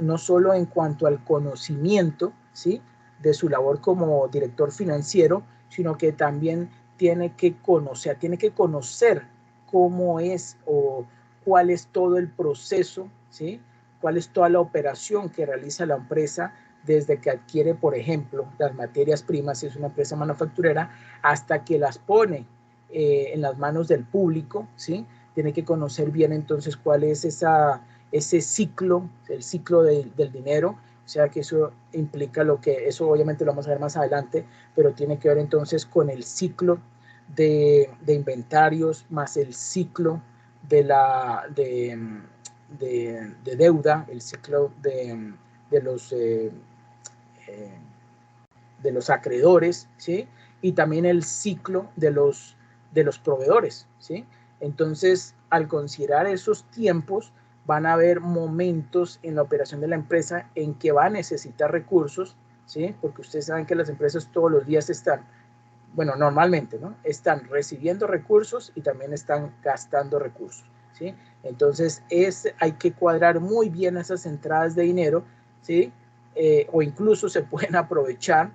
no solo en cuanto al conocimiento, ¿sí?, de su labor como director financiero, sino que también tiene que conocer cómo es o cuál es todo el proceso, ¿sí?, cuál es toda la operación que realiza la empresa desde que adquiere, por ejemplo, las materias primas, si es una empresa manufacturera, hasta que las pone en las manos del público, ¿sí?, tiene que conocer bien entonces cuál es ese ciclo, el ciclo del dinero, o sea que eso implica eso obviamente lo vamos a ver más adelante, pero tiene que ver entonces con el ciclo de inventarios más el ciclo de deuda, el ciclo de los acreedores, ¿sí? Y también el ciclo de los proveedores, ¿sí? Entonces, al considerar esos tiempos, van a haber momentos en la operación de la empresa en que va a necesitar recursos, ¿sí? Porque ustedes saben que las empresas todos los días están, bueno, normalmente, ¿no? Están recibiendo recursos y también están gastando recursos, ¿sí? Entonces, hay que cuadrar muy bien esas entradas de dinero, ¿sí? O incluso se pueden aprovechar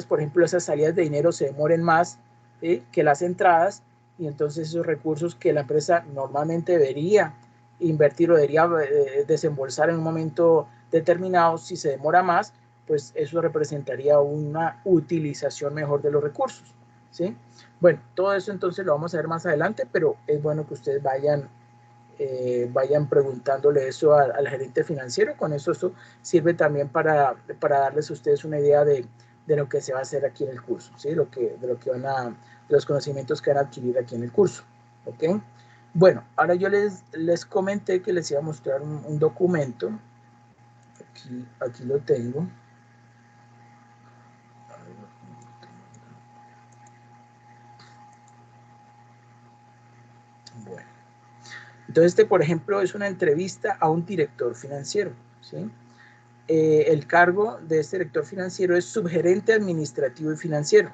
por ejemplo, esas salidas de dinero se demoren más, ¿sí? Que las entradas, y entonces esos recursos que la empresa normalmente debería invertir o debería desembolsar en un momento determinado, si se demora más, pues eso representaría una utilización mejor de los recursos, ¿sí? Bueno, todo eso entonces lo vamos a ver más adelante, pero es bueno que ustedes vayan preguntándole eso al gerente financiero. Con eso sirve también para darles a ustedes una idea de lo que se va a hacer aquí en el curso, ¿sí? de los conocimientos que van a adquirir aquí en el curso, ¿ok? Bueno, ahora yo les comenté que les iba a mostrar un documento. Aquí lo tengo. Bueno, entonces por ejemplo, es una entrevista a un director financiero, ¿sí? El cargo de este director financiero es subgerente administrativo y financiero.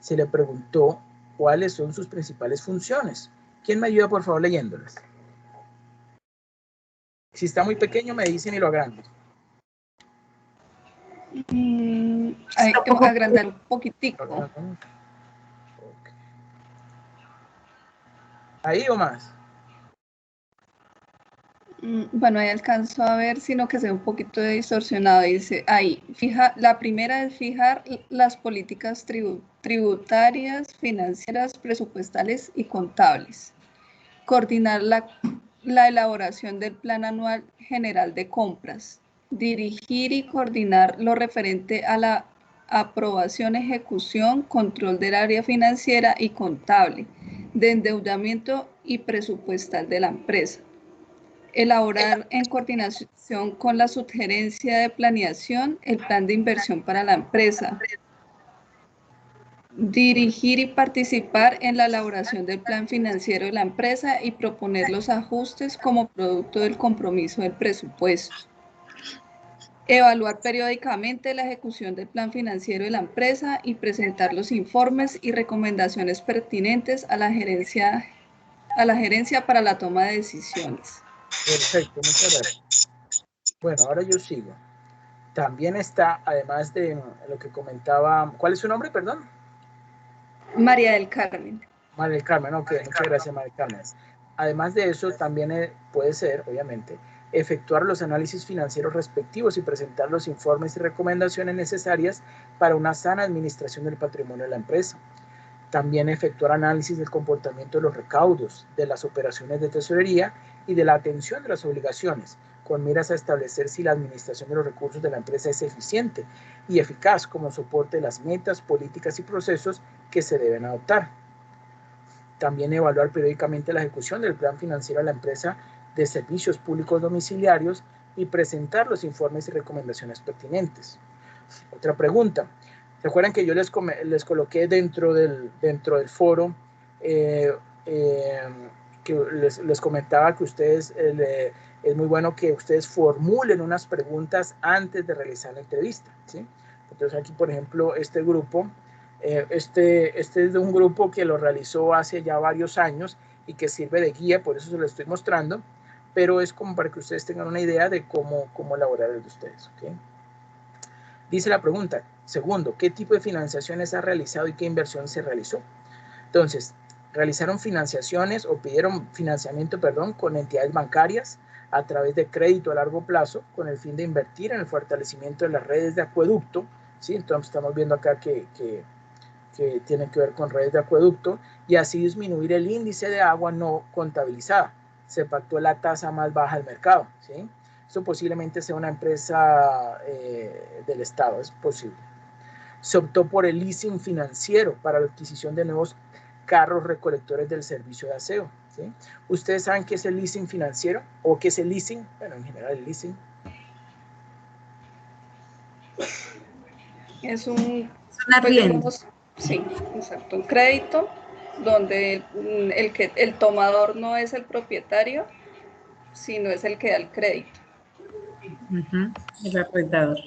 Se le preguntó cuáles son sus principales funciones. ¿Quién me ayuda, por favor, leyéndolas? Si está muy pequeño, me dicen y lo agrando. Hay que agrandar un poquitico. Okay. ¿Ahí o más? Bueno, ahí alcanzo a ver, sino que se ve un poquito distorsionado. Dice ahí, la primera es fijar las políticas tributarias, financieras, presupuestales y contables. Coordinar la elaboración del Plan Anual General de Compras. Dirigir y coordinar lo referente a la aprobación, ejecución, control del área financiera y contable, de endeudamiento y presupuestal de la empresa. Elaborar en coordinación con la subgerencia de planeación el plan de inversión para la empresa. Dirigir y participar en la elaboración del plan financiero de la empresa y proponer los ajustes como producto del compromiso del presupuesto. Evaluar periódicamente la ejecución del plan financiero de la empresa y presentar los informes y recomendaciones pertinentes a la gerencia para la toma de decisiones. Perfecto, muchas gracias. Bueno, ahora yo sigo. También está, además de lo que comentaba, ¿cuál es su nombre, perdón? María del Carmen. María del Carmen, ok, muchas gracias, María del Carmen. Además de eso, también puede ser, obviamente, efectuar los análisis financieros respectivos y presentar los informes y recomendaciones necesarias para una sana administración del patrimonio de la empresa. También efectuar análisis del comportamiento de los recaudos, de las operaciones de tesorería y de la atención de las obligaciones, con miras a establecer si la administración de los recursos de la empresa es eficiente y eficaz como soporte de las metas, políticas y procesos que se deben adoptar. También evaluar periódicamente la ejecución del plan financiero de la empresa de servicios públicos domiciliarios y presentar los informes y recomendaciones pertinentes. Otra pregunta. Recuerden que yo les coloqué dentro del foro que les comentaba que ustedes es muy bueno que ustedes formulen unas preguntas antes de realizar la entrevista, ¿sí? Entonces aquí, por ejemplo, este grupo, este es de un grupo que lo realizó hace ya varios años y que sirve de guía, por eso se lo estoy mostrando, pero es como para que ustedes tengan una idea de cómo elaborar el de ustedes, ¿ok? Dice la pregunta, segundo, ¿qué tipo de financiaciones ha realizado y qué inversión se realizó? Entonces, realizaron financiaciones o pidieron financiamiento, con entidades bancarias a través de crédito a largo plazo con el fin de invertir en el fortalecimiento de las redes de acueducto, ¿sí? Entonces estamos viendo acá que tiene que ver con redes de acueducto y así disminuir el índice de agua no contabilizada. Se pactó la tasa más baja del mercado, ¿sí? Esto posiblemente sea una empresa del Estado, es posible. Se optó por el leasing financiero para la adquisición de nuevos carros recolectores del servicio de aseo, ¿sí? ¿Ustedes saben qué es el leasing financiero? ¿O qué es el leasing? Bueno, en general el leasing. Es un, Una pues rienda. digamos, sí, exacto, un crédito donde el tomador no es el propietario, sino es el que da el crédito. El arrendador.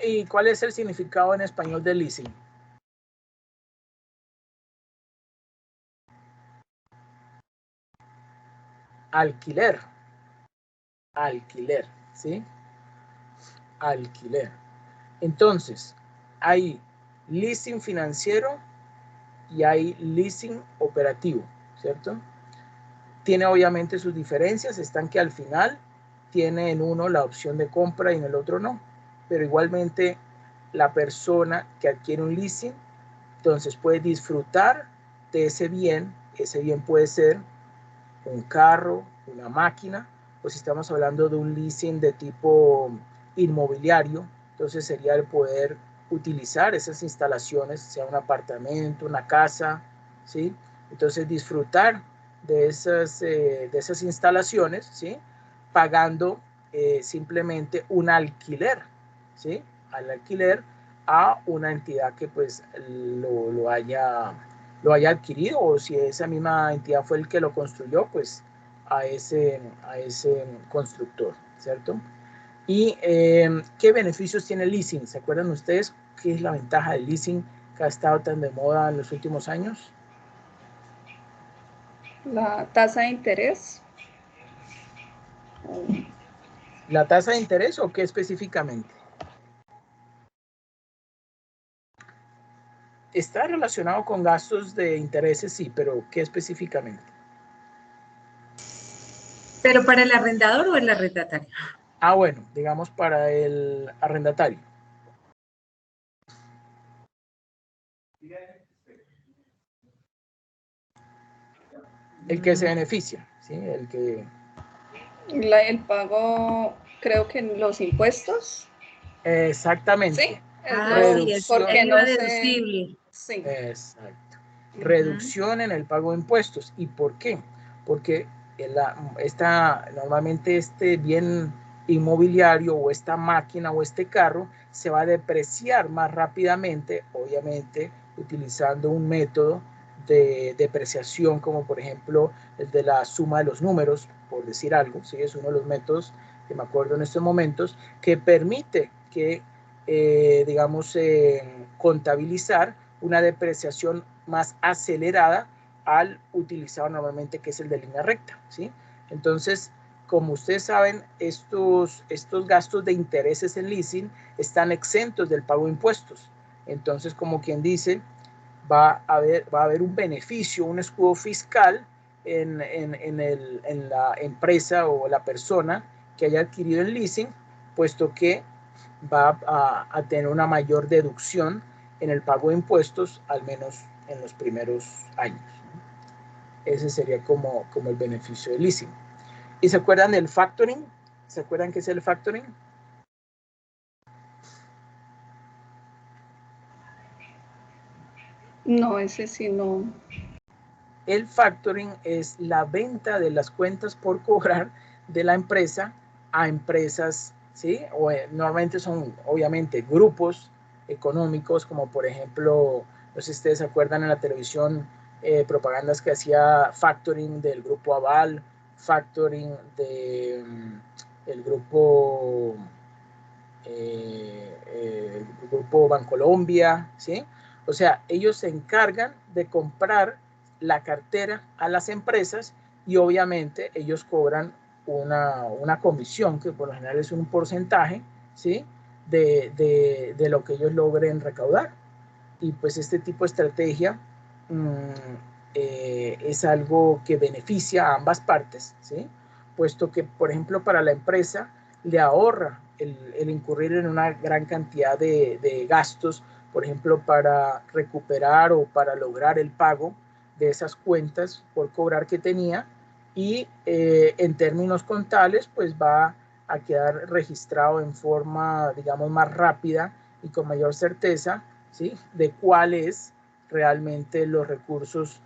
¿Y cuál es el significado en español de leasing? Alquiler. Alquiler, ¿sí? Alquiler. Entonces, hay leasing financiero y hay leasing operativo, ¿cierto? Tiene obviamente sus diferencias, están que al final tiene en uno la opción de compra y en el otro no, pero igualmente la persona que adquiere un leasing, entonces puede disfrutar de ese bien puede ser un carro, una máquina, o si estamos hablando de un leasing de tipo inmobiliario, entonces sería el poder utilizar esas instalaciones, sea un apartamento, una casa, ¿sí? Entonces disfrutar de esas instalaciones, ¿sí? Pagando simplemente un alquiler, ¿sí? Al alquiler a una entidad que pues lo haya adquirido, o si esa misma entidad fue el que lo construyó, pues a ese constructor, ¿cierto? ¿Y qué beneficios tiene el leasing? ¿Se acuerdan ustedes qué es la ventaja del leasing que ha estado tan de moda en los últimos años? La tasa de interés. ¿La tasa de interés o qué específicamente? Está relacionado con gastos de intereses, sí, pero ¿qué específicamente? ¿Pero para el arrendador o el arrendatario? Ah, bueno, digamos para el arrendatario. El que se beneficia, ¿sí? El que... El pago, creo que en los impuestos. Exactamente. Sí, Reducción. porque no deducible. Sí. Exacto. Reducción en el pago de impuestos. ¿Y por qué? Porque normalmente este bien inmobiliario o esta máquina o este carro se va a depreciar más rápidamente, obviamente utilizando un método de depreciación como por ejemplo el de la suma de los números, por decir algo, ¿sí? Es uno de los métodos que me acuerdo en estos momentos que permite que contabilizar una depreciación más acelerada al utilizado normalmente, que es el de línea recta, ¿sí? Entonces, como ustedes saben, estos gastos de intereses en leasing están exentos del pago de impuestos. Entonces, como quien dice, va a haber un beneficio, un escudo fiscal en la empresa o la persona que haya adquirido el leasing, puesto que va a tener una mayor deducción en el pago de impuestos, al menos en los primeros años. Ese sería como el beneficio del leasing. ¿Y se acuerdan del factoring? ¿Se acuerdan qué es el factoring? No, ese sí no. El factoring es la venta de las cuentas por cobrar de la empresa a empresas, ¿sí? Normalmente son obviamente grupos económicos, como por ejemplo, no sé si ustedes se acuerdan en la televisión, propagandas que hacía factoring del grupo Aval, factoring del grupo Bancolombia, ¿sí? O sea, ellos se encargan de comprar la cartera a las empresas y obviamente ellos cobran una comisión que por lo general es un porcentaje, ¿sí? de lo que ellos logren recaudar. Y pues este tipo de estrategia es algo que beneficia a ambas partes, ¿sí? Puesto que, por ejemplo, para la empresa le ahorra el incurrir en una gran cantidad de gastos, por ejemplo, para recuperar o para lograr el pago de esas cuentas por cobrar que tenía, y en términos contables pues va a quedar registrado en forma, digamos, más rápida y con mayor certeza, ¿sí?, de cuáles realmente los recursos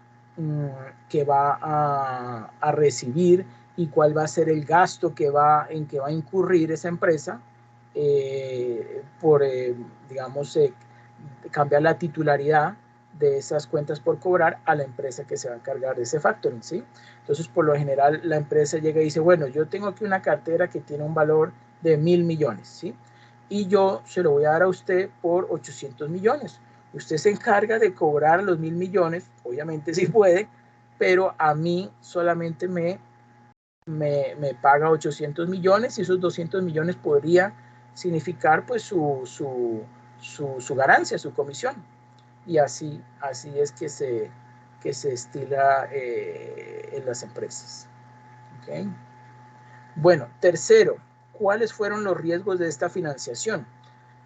que va a recibir y cuál va a ser el gasto en que va a incurrir esa empresa por, digamos, cambiar la titularidad de esas cuentas por cobrar a la empresa que se va a encargar de ese factoring, ¿sí? Entonces, por lo general, la empresa llega y dice, bueno, yo tengo aquí una cartera que tiene un valor de 1.000 millones, ¿sí? Y yo se lo voy a dar a usted por 800 millones. Usted se encarga de cobrar los 1.000 millones, obviamente sí puede, pero a mí solamente me paga 800 millones y esos 200 millones podría significar pues su ganancia, su comisión. Y así es que se estila en las empresas. ¿Okay? Bueno, tercero, ¿cuáles fueron los riesgos de esta financiación?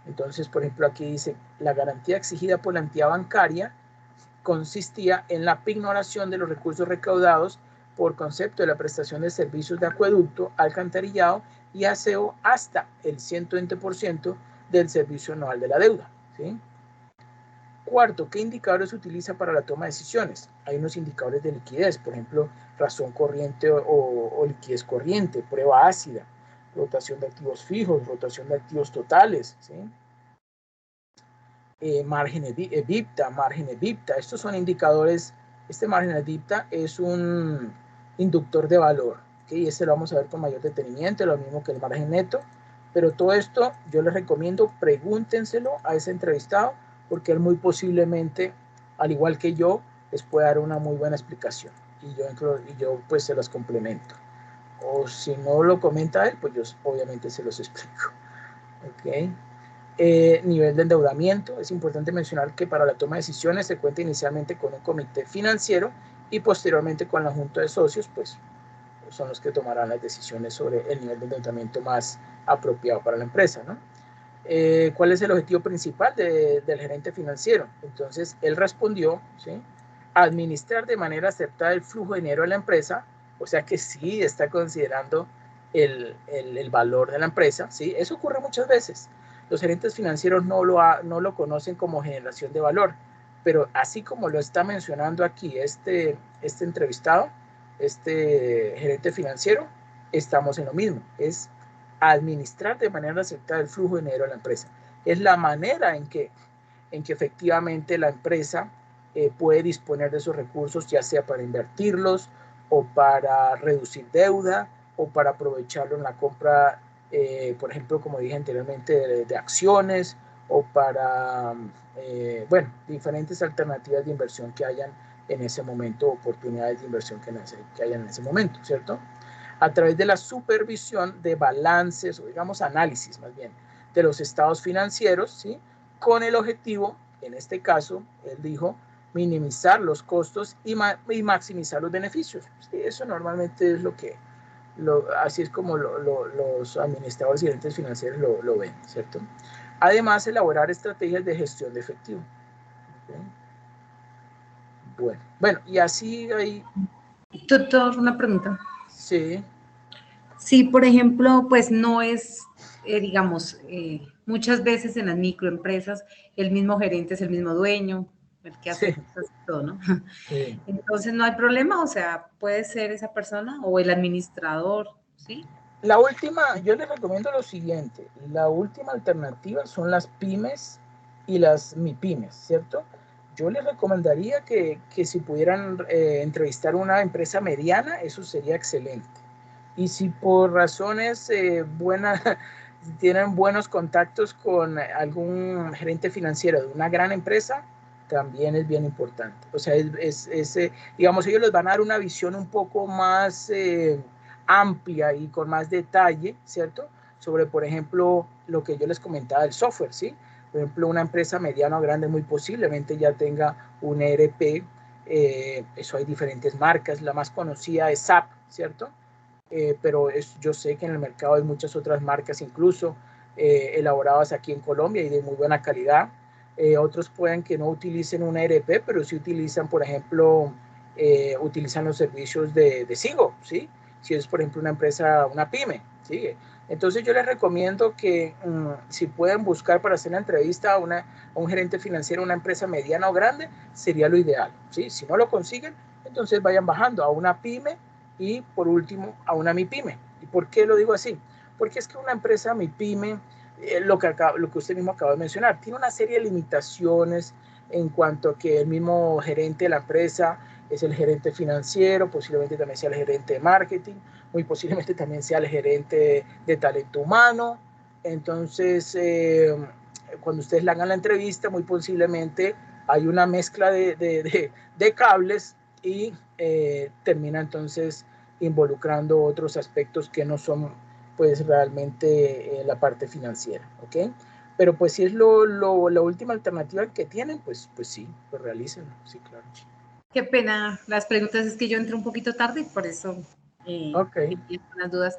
Entonces, por ejemplo, aquí dice, la garantía exigida por la entidad bancaria consistía en la pignoración de los recursos recaudados por concepto de la prestación de servicios de acueducto, alcantarillado y aseo hasta el 120% del servicio anual de la deuda, ¿sí? Cuarto, ¿qué indicadores se utiliza para la toma de decisiones? Hay unos indicadores de liquidez, por ejemplo, razón corriente o liquidez corriente, prueba ácida, rotación de activos fijos, rotación de activos totales, ¿sí? Margen EBITDA. Estos son indicadores. Este margen EBITDA es un inductor de valor, ¿okay? Este lo vamos a ver con mayor detenimiento, lo mismo que el margen neto, pero todo esto yo les recomiendo, pregúntenselo a ese entrevistado, porque él muy posiblemente, al igual que yo, les puede dar una muy buena explicación, y yo pues se las complemento, o si no lo comenta él, pues yo obviamente se los explico. ¿Ok? Nivel de endeudamiento. Es importante mencionar que para la toma de decisiones se cuenta inicialmente con un comité financiero y posteriormente con la junta de socios, pues son los que tomarán las decisiones sobre el nivel de endeudamiento más apropiado para la empresa, ¿no? ¿Cuál es el objetivo principal del gerente financiero? Entonces, él respondió, ¿sí?, administrar de manera acertada el flujo de dinero de la empresa, o sea que sí está considerando el valor de la empresa, ¿sí? Eso ocurre muchas veces. Los gerentes financieros no lo conocen como generación de valor, pero así como lo está mencionando aquí este entrevistado, este gerente financiero, estamos en lo mismo, es administrar de manera acertada el flujo de dinero de la empresa. Es la manera en que efectivamente la empresa puede disponer de esos recursos, ya sea para invertirlos o para reducir deuda o para aprovecharlo en la compra, por ejemplo, como dije anteriormente, de acciones o para, bueno, diferentes alternativas de inversión que hayan en ese momento, oportunidades de inversión que hayan en ese momento, ¿cierto? A través de la supervisión de balances, o digamos análisis más bien, de los estados financieros, ¿sí?, con el objetivo, en este caso, él dijo, minimizar los costos y maximizar los beneficios. ¿Sí? Eso normalmente es así es como los administradores y gerentes financieros lo ven, ¿cierto? Además, elaborar estrategias de gestión de efectivo. ¿Okay? Bueno, y así hay... Doctor, una pregunta. Sí. Sí, por ejemplo, pues no es, digamos, muchas veces en las microempresas el mismo gerente es el mismo dueño, el que hace todo, ¿no? Sí. Entonces no hay problema, o sea, puede ser esa persona o el administrador, ¿sí? La última, yo les recomiendo lo siguiente, la última alternativa son las pymes y las MIPYMES, ¿cierto? Yo les recomendaría que si pudieran entrevistar una empresa mediana, eso sería excelente. Y si por razones buenas, tienen buenos contactos con algún gerente financiero de una gran empresa, también es bien importante. O sea, digamos, ellos les van a dar una visión un poco más amplia y con más detalle, ¿cierto? Sobre, por ejemplo, lo que yo les comentaba del software, ¿sí? Por ejemplo, una empresa mediana o grande muy posiblemente ya tenga un ERP, eso hay diferentes marcas, la más conocida es SAP, ¿cierto? Pero yo sé que en el mercado hay muchas otras marcas incluso elaboradas aquí en Colombia y de muy buena calidad. Otros pueden que no utilicen una ERP, pero sí utilizan, por ejemplo, utilizan los servicios de Sigo, ¿sí? Si es, por ejemplo, una empresa, una pyme, ¿sí? Entonces yo les recomiendo que si pueden buscar para hacer una entrevista a un gerente financiero, una empresa mediana o grande, sería lo ideal, ¿sí? Si no lo consiguen, entonces vayan bajando a una pyme y por último a una MIPYME. ¿Y por qué lo digo así? Porque es que una empresa MIPYME, lo que usted mismo acaba de mencionar, tiene una serie de limitaciones en cuanto a que el mismo gerente de la empresa es el gerente financiero, posiblemente también sea el gerente de marketing, muy posiblemente también sea el gerente de talento humano. Entonces, cuando ustedes le hagan la entrevista, muy posiblemente hay una mezcla de cables y termina entonces involucrando otros aspectos que no son pues realmente la parte financiera, ¿ok? Pero pues si es la última alternativa que tienen, pues sí, pues realícenlo, sí, claro. Qué pena, las preguntas es que yo entré un poquito tarde y por eso Okay. las dudas.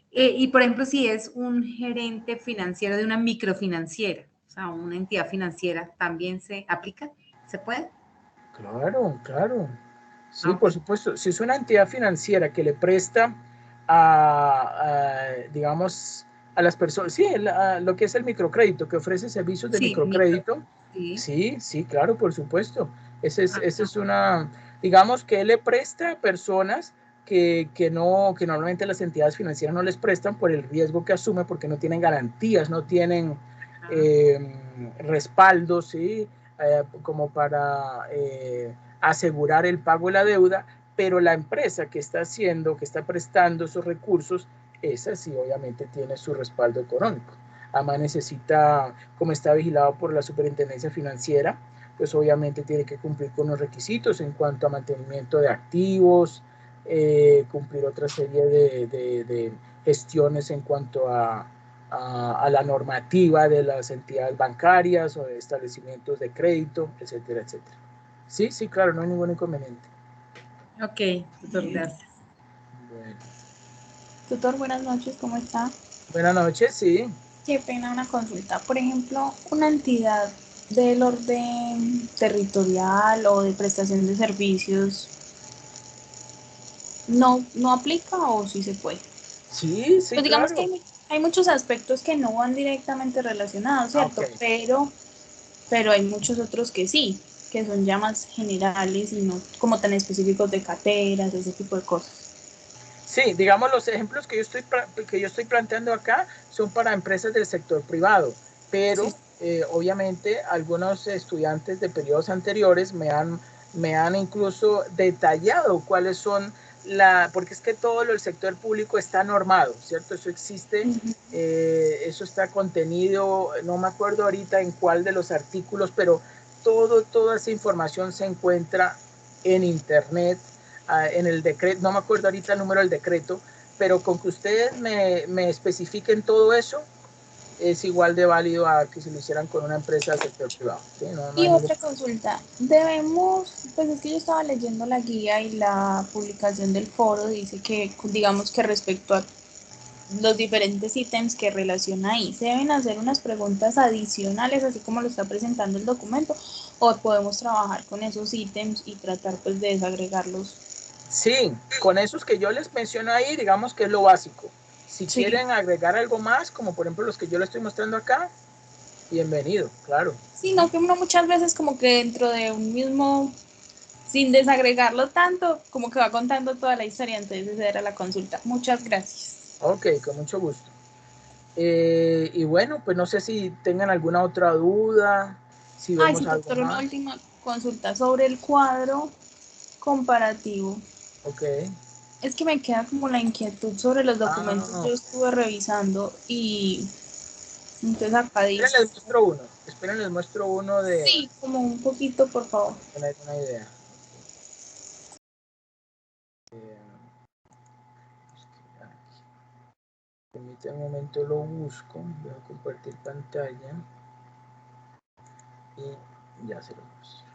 Y por ejemplo, si es un gerente financiero de una microfinanciera, o sea, una entidad financiera, ¿también se aplica? ¿Se puede? Claro, claro. Sí, por Okay. supuesto. Si es una entidad financiera que le presta digamos, a las personas, sí, lo que es el microcrédito, que ofrece servicios de Sí, microcrédito, sí. sí, claro, por supuesto. Ese es una, digamos que él le presta a personas que normalmente las entidades financieras no les prestan por el riesgo que asume, porque no tienen garantías, no tienen respaldos, ¿sí? Como para asegurar el pago de la deuda, pero la empresa que está haciendo, que está prestando esos recursos, esa sí obviamente tiene su respaldo económico. Además necesita, como está vigilado por la superintendencia financiera, pues obviamente tiene que cumplir con los requisitos en cuanto a mantenimiento de activos, cumplir otra serie de gestiones en cuanto a la normativa de las entidades bancarias o de establecimientos de crédito, etcétera, etcétera. Sí, sí, claro, no hay ningún inconveniente. Ok, doctor, gracias. Bueno. Tutor, buenas noches, ¿cómo está? Buenas noches, sí. Qué pena una consulta. Por ejemplo, una entidad del orden territorial o de prestación de servicios, ¿no aplica o sí se puede? Sí, sí, Pues digamos que claro. hay muchos aspectos que no van directamente relacionados, ¿cierto? Okay. Pero hay muchos otros que sí, que son ya más generales y no como tan específicos de carteras, ese tipo de cosas. Sí, digamos, los ejemplos que yo estoy planteando acá son para empresas del sector privado, pero Sí. obviamente algunos estudiantes de periodos anteriores me han incluso detallado cuáles son porque es que todo el sector público está normado, ¿cierto? Eso existe, eso está contenido, no me acuerdo ahorita en cuál de los artículos, pero toda esa información se encuentra en internet, en el decreto, no me acuerdo ahorita el número del decreto, pero con que ustedes me especifiquen todo eso, es igual de válido a que si lo hicieran con una empresa del sector privado. ¿Sí? No Y hay ningún... otra consulta, pues es que yo estaba leyendo la guía y la publicación del foro dice que, digamos que respecto a los diferentes ítems que relaciona ahí, ¿se deben hacer unas preguntas adicionales, así como lo está presentando el documento, o podemos trabajar con esos ítems y tratar pues de desagregarlos? Sí, con esos que yo les menciono ahí, digamos que es lo básico. Si Sí. quieren agregar algo más, como por ejemplo los que yo les estoy mostrando acá, bienvenido, claro. Sí, no, que uno muchas veces como que dentro de un mismo, sin desagregarlo tanto, como que va contando toda la historia, entonces esa era la consulta. Muchas gracias. Ok, con mucho gusto. Y bueno, pues no sé si tengan alguna otra duda, si Ay, vemos sí, algo doctor, una más. última consulta sobre el cuadro comparativo. Ok. Es que me queda como la inquietud sobre los documentos. Ah, Yo estuve revisando y entonces acá esperen, dice, les muestro uno. Esperen, les muestro uno sí, como un poquito, por favor. tener una idea. Permítanme un momento, lo busco. Voy a compartir pantalla y ya se lo muestro.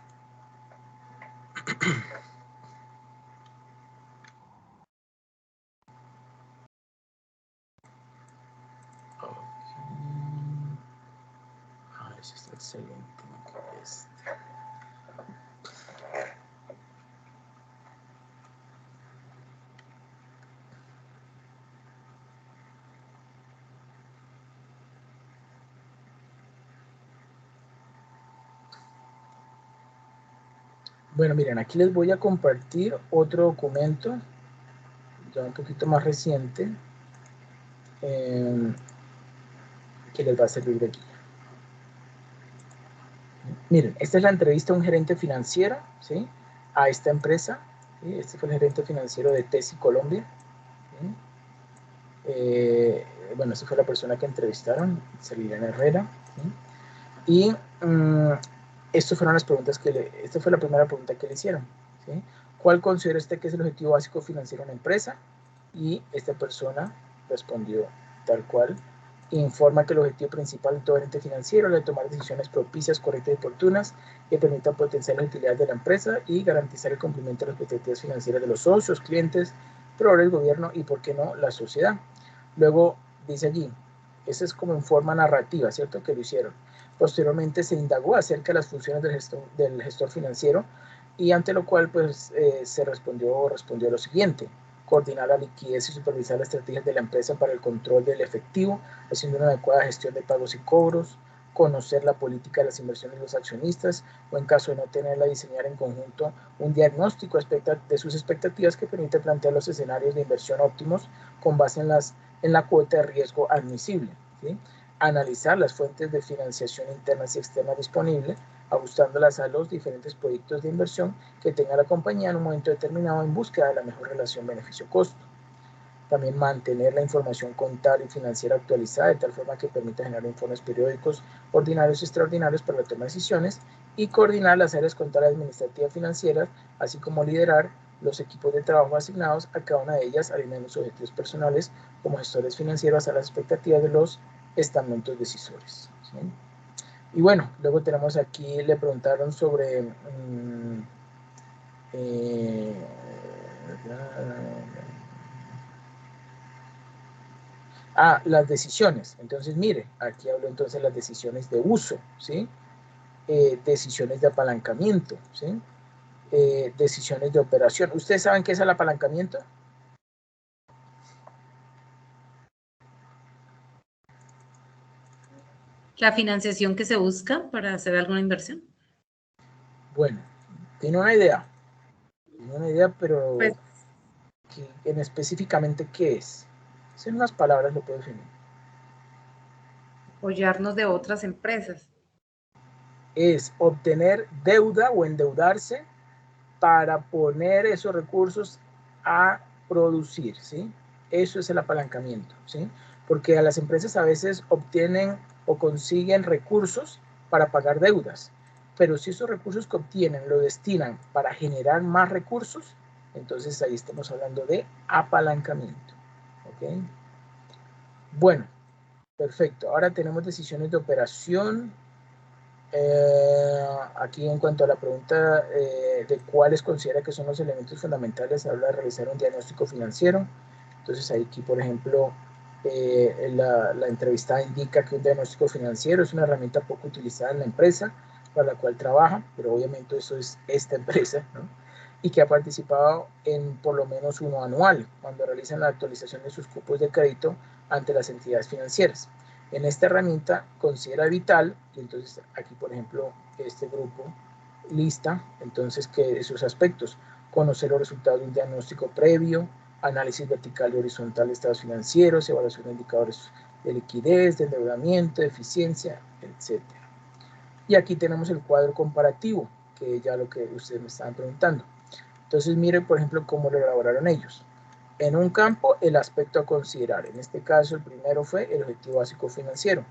Okay. Ese está excelente. Bueno, miren, aquí les voy a compartir otro documento, ya un poquito más reciente, que les va a servir de guía. Miren, esta es la entrevista a un gerente financiero, ¿sí? A esta empresa, ¿sí? Este fue el gerente financiero de Tesi Colombia, ¿sí? Bueno, esta fue la persona que entrevistaron, Celina Herrera, ¿sí? Y estas fueron las preguntas esta fue la primera pregunta que le hicieron, ¿sí? ¿Cuál considera usted que es el objetivo básico financiero de una empresa? Y esta persona respondió tal cual: informa que el objetivo principal de todo ente financiero es el de tomar decisiones propicias, correctas y oportunas que permitan potenciar las utilidades de la empresa y garantizar el cumplimiento de las expectativas financieras de los socios, clientes, proveedores, gobierno y, por qué no, la sociedad. Luego dice allí, eso es como en forma narrativa, ¿cierto? Que lo hicieron. Posteriormente se indagó acerca de las funciones del gestor financiero, y ante lo cual pues se respondió lo siguiente: coordinar la liquidez y supervisar las estrategias de la empresa para el control del efectivo, haciendo una adecuada gestión de pagos y cobros, conocer la política de las inversiones de los accionistas, o en caso de no tenerla, diseñar en conjunto un diagnóstico de sus expectativas que permite plantear los escenarios de inversión óptimos con base en la cuota de riesgo admisible, ¿sí? Analizar las fuentes de financiación internas y externas disponibles, ajustándolas a los diferentes proyectos de inversión que tenga la compañía en un momento determinado en búsqueda de la mejor relación beneficio-costo. También mantener la información contable y financiera actualizada de tal forma que permita generar informes periódicos ordinarios y extraordinarios para la toma de decisiones, y coordinar las áreas contables, administrativas, financieras, así como liderar los equipos de trabajo asignados a cada una de ellas, alineando sus objetivos personales como gestores financieros a las expectativas de los estamentos decisores, ¿sí? Y bueno, luego tenemos aquí, le preguntaron sobre las decisiones. Entonces, mire, aquí hablo entonces de las decisiones de uso, ¿sí? Decisiones de apalancamiento, ¿sí? Decisiones de operación. ¿Ustedes saben qué es el apalancamiento? La financiación que se busca para hacer alguna inversión. Bueno, tiene una idea, pero Pues, específicamente, ¿qué es? Si en unas palabras lo puedo definir. apoyarnos de otras empresas. Es obtener deuda o endeudarse para poner esos recursos a producir, ¿sí? Eso es el apalancamiento, ¿sí? Porque a las empresas a veces obtienen o consiguen recursos para pagar deudas, pero si esos recursos que obtienen lo destinan para generar más recursos, entonces ahí estamos hablando de apalancamiento, ¿ok? Bueno, perfecto. Ahora tenemos decisiones de operación. Aquí, en cuanto a la pregunta de cuáles considera que son los elementos fundamentales a la hora de realizar un diagnóstico financiero, entonces aquí, por ejemplo, la entrevistada indica que un diagnóstico financiero es una herramienta poco utilizada en la empresa para la cual trabaja, pero obviamente eso es esta empresa, ¿no? Y que ha participado en por lo menos uno anual, cuando realizan la actualización de sus cupos de crédito ante las entidades financieras. En esta herramienta considera vital, y entonces aquí, por ejemplo, este grupo lista entonces que esos aspectos: conocer los resultados de un diagnóstico previo, análisis vertical y horizontal de estados financieros, evaluación de indicadores de liquidez, de endeudamiento, de eficiencia, etc. Y aquí tenemos el cuadro comparativo, que ya lo que ustedes me estaban preguntando. Entonces, miren, por ejemplo, cómo lo elaboraron ellos. En un campo, el aspecto a considerar. En este caso, el primero fue el objetivo básico financiero.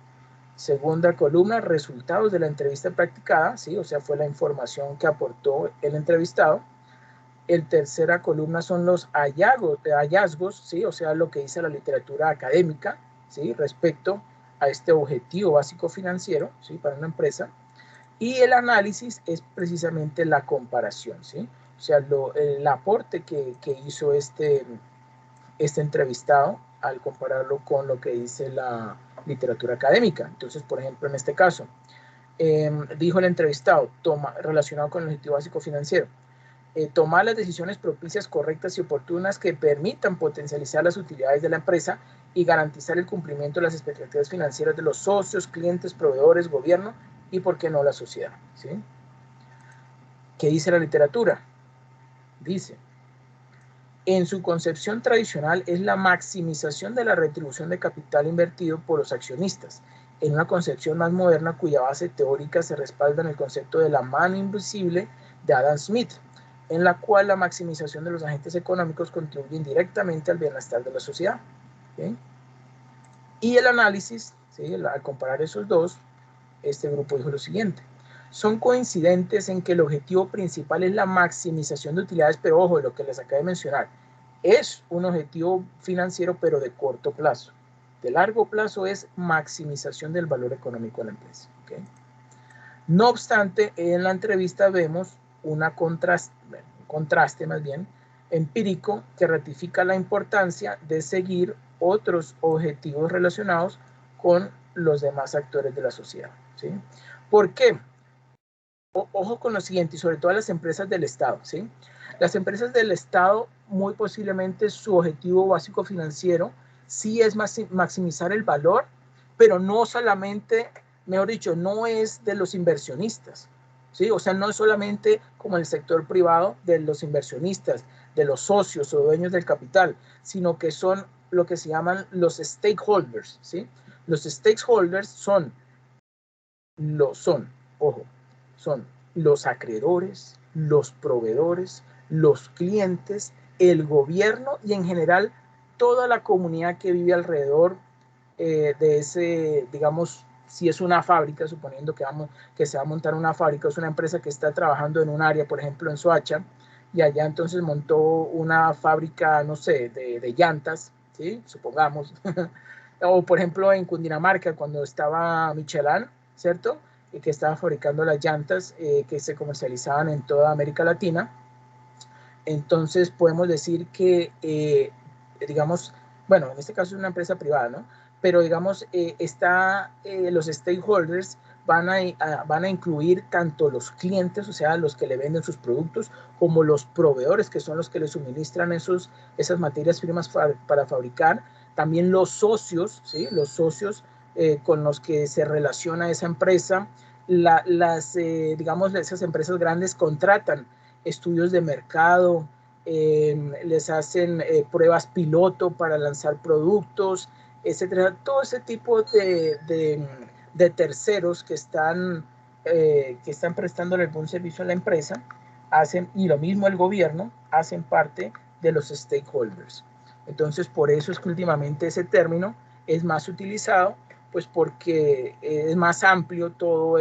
Segunda columna, resultados de la entrevista practicada, ¿sí? O sea, fue la información que aportó el entrevistado. El tercera columna son los hallazgos, ¿sí? O sea, lo que dice la literatura académica, ¿sí? Respecto a este objetivo básico financiero, ¿sí? Para una empresa. Y el análisis es precisamente la comparación, ¿sí? O sea, el aporte que hizo este entrevistado al compararlo con lo que dice la literatura académica. Entonces, por ejemplo, en este caso, Dijo el entrevistado, relacionado con el objetivo básico financiero, tomar las decisiones propicias, correctas y oportunas que permitan potencializar las utilidades de la empresa y garantizar el cumplimiento de las expectativas financieras de los socios, clientes, proveedores, gobierno y, por qué no, la sociedad, ¿sí? ¿Qué dice la literatura? Dice, en su concepción tradicional es la maximización de la retribución de capital invertido por los accionistas, en una concepción más moderna cuya base teórica se respalda en el concepto de la mano invisible de Adam Smith, en la cual la maximización de los agentes económicos contribuye indirectamente al bienestar de la sociedad. ¿Sí? Y el análisis, ¿sí? Al comparar esos dos, este grupo dijo lo siguiente: son coincidentes en que el objetivo principal es la maximización de utilidades, pero ojo, lo que les acabo de mencionar, es un objetivo financiero, pero de corto plazo. De largo plazo es maximización del valor económico de la empresa. ¿Okay? No obstante, en la entrevista vemos un contraste más bien empírico que ratifica la importancia de seguir otros objetivos relacionados con los demás actores de la sociedad. ¿Sí? ¿Por qué? Ojo con lo siguiente, y sobre todo las empresas del Estado. ¿Sí? Las empresas del Estado, muy posiblemente su objetivo básico financiero sí es maximizar el valor, pero no solamente, mejor dicho, no es de los inversionistas, ¿sí? O sea, no es solamente como el sector privado de los inversionistas, de los socios o dueños del capital, sino que son lo que se llaman los stakeholders, ¿sí? Los stakeholders son los acreedores, los proveedores, los clientes, el gobierno y en general toda la comunidad que vive alrededor de ese, digamos, si es una fábrica, suponiendo que se va a montar una fábrica, es una empresa que está trabajando en un área, por ejemplo en Soacha, y allá entonces montó una fábrica, no sé, de llantas, ¿sí? Supongamos, o por ejemplo en Cundinamarca, cuando estaba Michelin, ¿cierto? Y que estaba fabricando las llantas que se comercializaban en toda América Latina. Entonces podemos decir que, digamos, bueno, en este caso es una empresa privada, ¿no? Pero digamos, los stakeholders van a incluir tanto los clientes, o sea, los que le venden sus productos, como los proveedores, que son los que le suministran esas materias primas para fabricar. También los socios, ¿sí? Los socios con los que se relaciona esa empresa. Digamos, esas empresas grandes contratan estudios de mercado, les hacen pruebas piloto para lanzar productos, etcétera. Todo ese tipo de terceros que están prestándole algún servicio a la empresa hacen, y lo mismo el gobierno, hacen parte de los stakeholders. Entonces, por eso es que últimamente ese término es más utilizado, pues porque es más amplio todo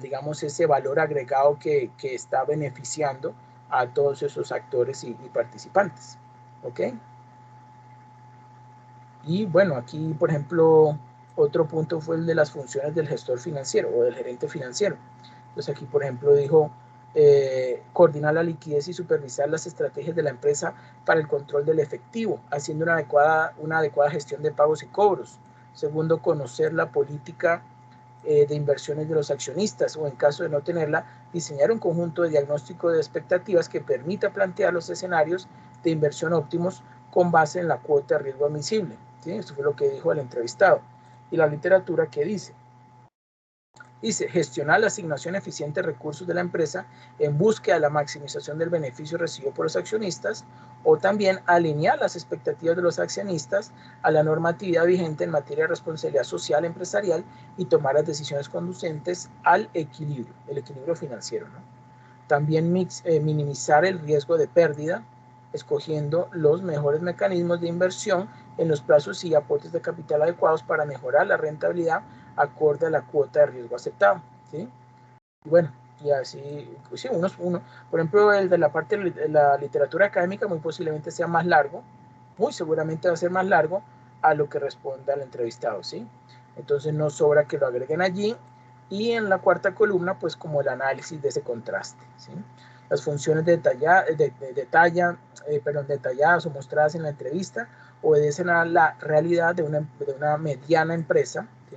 digamos, ese valor agregado que está beneficiando a todos esos actores y participantes. ¿Ok? Y bueno, aquí, por ejemplo, otro punto fue el de las funciones del gestor financiero o del gerente financiero. Entonces aquí, por ejemplo, dijo coordinar la liquidez y supervisar las estrategias de la empresa para el control del efectivo, haciendo una adecuada gestión de pagos y cobros. Segundo, conocer la política de inversiones de los accionistas o, en caso de no tenerla, diseñar un conjunto de diagnóstico de expectativas que permita plantear los escenarios de inversión óptimos con base en la cuota de riesgo admisible. ¿Sí? Esto fue lo que dijo el entrevistado. Y la literatura, ¿qué dice? Dice, gestionar la asignación eficiente de recursos de la empresa en búsqueda de la maximización del beneficio recibido por los accionistas, o también alinear las expectativas de los accionistas a la normatividad vigente en materia de responsabilidad social empresarial y tomar las decisiones conducentes al equilibrio, el equilibrio financiero, ¿no? También minimizar el riesgo de pérdida, escogiendo los mejores mecanismos de inversión en los plazos y aportes de capital adecuados para mejorar la rentabilidad acorde a la cuota de riesgo aceptada. ¿Sí? Y bueno, y así, pues sí, por ejemplo, el de la parte de la literatura académica muy posiblemente sea más largo, muy seguramente va a ser más largo a lo que responda al entrevistado, ¿sí? Entonces no sobra que lo agreguen allí. Y en la cuarta columna, pues como el análisis de ese contraste, ¿sí? Las funciones detalladas o mostradas en la entrevista obedecen a la realidad de una mediana empresa, ¿sí?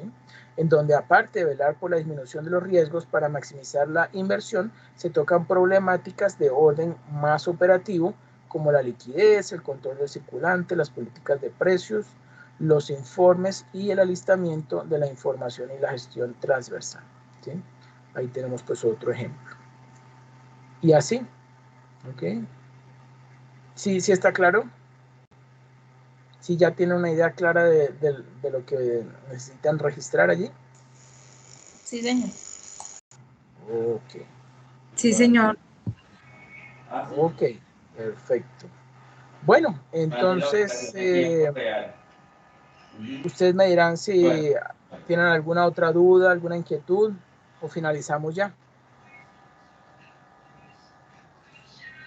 en donde aparte de velar por la disminución de los riesgos para maximizar la inversión, se tocan problemáticas de orden más operativo, como la liquidez, el control del circulante, las políticas de precios, los informes y el alistamiento de la información y la gestión transversal, ¿sí? Ahí tenemos pues otro ejemplo. Y así, ¿ok? ¿Sí, sí está claro? ¿Sí ya tiene una idea clara de lo que necesitan registrar allí? Sí, señor. Ok. Sí, señor. Ok, perfecto. Bueno, entonces ustedes me dirán si tienen alguna otra duda, alguna inquietud, o finalizamos ya.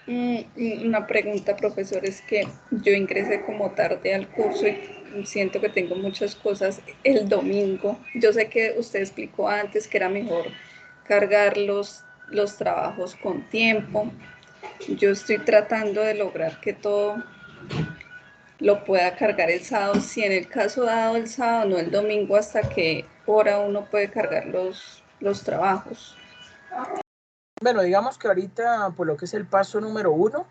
Una pregunta, profesor, es que yo ingresé como tarde al curso y siento que tengo muchas cosas el domingo. Yo sé que usted explicó antes que era mejor cargar los trabajos con tiempo. Yo estoy tratando de lograr que todo lo pueda cargar el sábado. Si en el caso dado el sábado, no el domingo, ¿hasta qué hora uno puede cargar los trabajos? Bueno, digamos que ahorita, por lo que es el paso número 1,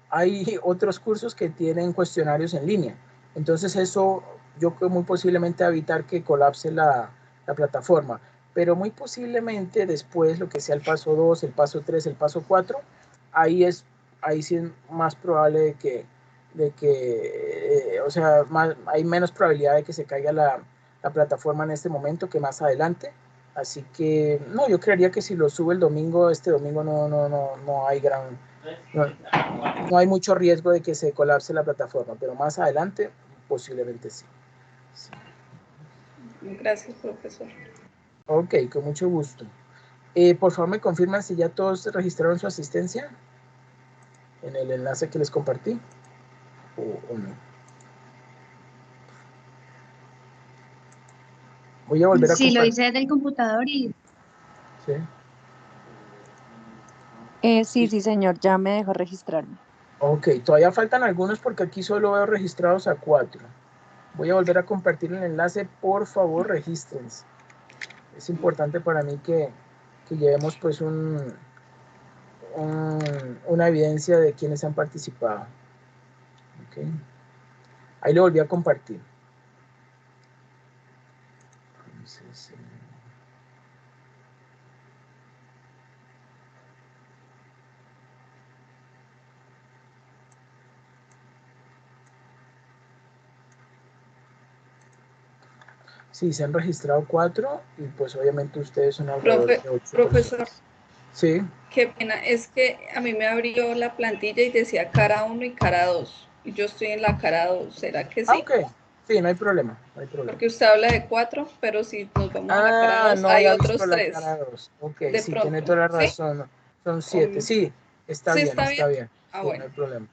hay otros cursos que tienen cuestionarios en línea. Entonces eso yo creo muy posiblemente evitar que colapse la plataforma. Pero muy posiblemente después, lo que sea el paso 2, el paso 3, el paso 4, ahí sí es más probable de que o sea, hay menos probabilidad de que se caiga la plataforma en este momento que más adelante. Así que, no, yo creería que si lo sube el domingo, este domingo no hay no hay mucho riesgo de que se colapse la plataforma, pero más adelante posiblemente sí. Sí. Gracias, profesor. Ok, con mucho gusto. Por favor, me confirman si ya todos registraron su asistencia en el enlace que les compartí o no. Voy a volver a Sí, lo compartir. hice desde el computador y ¿Sí? Sí, señor, ya me dejó registrarme. Ok, todavía faltan algunos porque aquí solo veo registrados a 4. Voy a volver a compartir el enlace, por favor, regístrense. Es importante para mí que llevemos pues una evidencia de quienes han participado. Okay. Ahí lo volví a compartir. Entonces, sí, se han registrado 4 y pues obviamente ustedes son alrededor de 8 Profesor, personas. Sí. qué pena, es que a mí me abrió la plantilla y decía cara 1 y cara 2. Y yo estoy en la cara 2, ¿será que sí? Ok, sí, no hay problema, no hay problema. Porque usted habla de 4, pero si nos vamos a la cara 2, No hay había visto otros la 3. cara 2. Ok, De sí, tiene pronto, toda la ¿sí? razón. Son 7. Sí, está ¿Sí bien, está está bien? bien. Ah, Sí, bueno. no hay problema.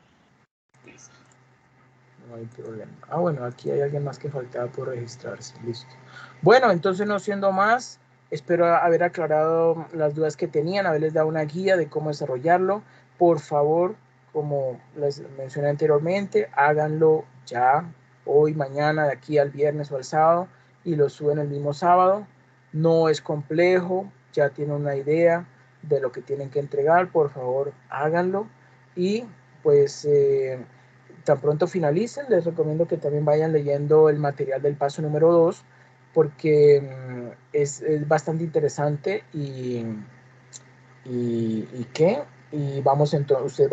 No hay problema. Bueno, aquí hay alguien más que faltaba por registrarse. Listo. Bueno, entonces no siendo más, espero haber aclarado las dudas que tenían, haberles dado una guía de cómo desarrollarlo. Por favor, como les mencioné anteriormente, háganlo ya, hoy, mañana, de aquí al viernes o al sábado, y lo suben el mismo sábado. No es complejo, ya tienen una idea de lo que tienen que entregar. Por favor, háganlo. Y pues tan pronto finalicen, les recomiendo que también vayan leyendo el material del paso número 2, porque es bastante interesante y ¿qué? Y vamos, entonces, ustedes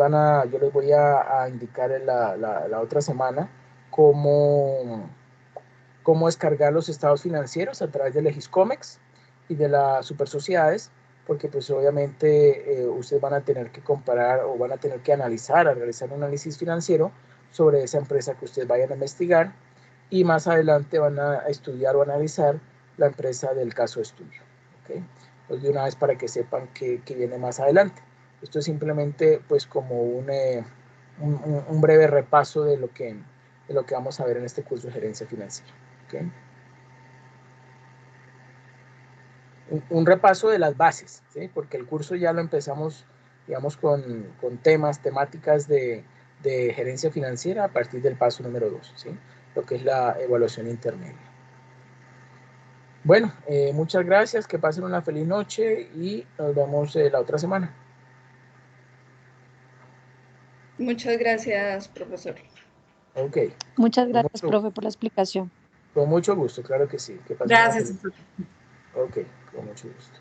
yo les voy a indicar en la otra semana cómo descargar los estados financieros a través del Legiscomex y de las super sociedades, porque pues obviamente ustedes van a tener que comparar o van a tener que analizar, realizar un análisis financiero sobre esa empresa que ustedes vayan a investigar, y más adelante van a estudiar o analizar la empresa del caso de estudio. ¿Okay? Pues de una vez para que sepan que viene más adelante. Esto es simplemente pues como un breve repaso de lo que vamos a ver en este curso de gerencia financiera. ¿Okay? Un repaso de las bases, ¿sí? Porque el curso ya lo empezamos, digamos, con temáticas de gerencia financiera a partir del paso número 2, ¿sí? Lo que es la evaluación intermedia. Bueno, muchas gracias, que pasen una feliz noche y nos vemos la otra semana. Muchas gracias, profesor. Ok. Muchas gracias, profe, por la explicación. Con mucho gusto, claro que sí. Que pasen una Gracias. feliz- Ok, con mucho gusto.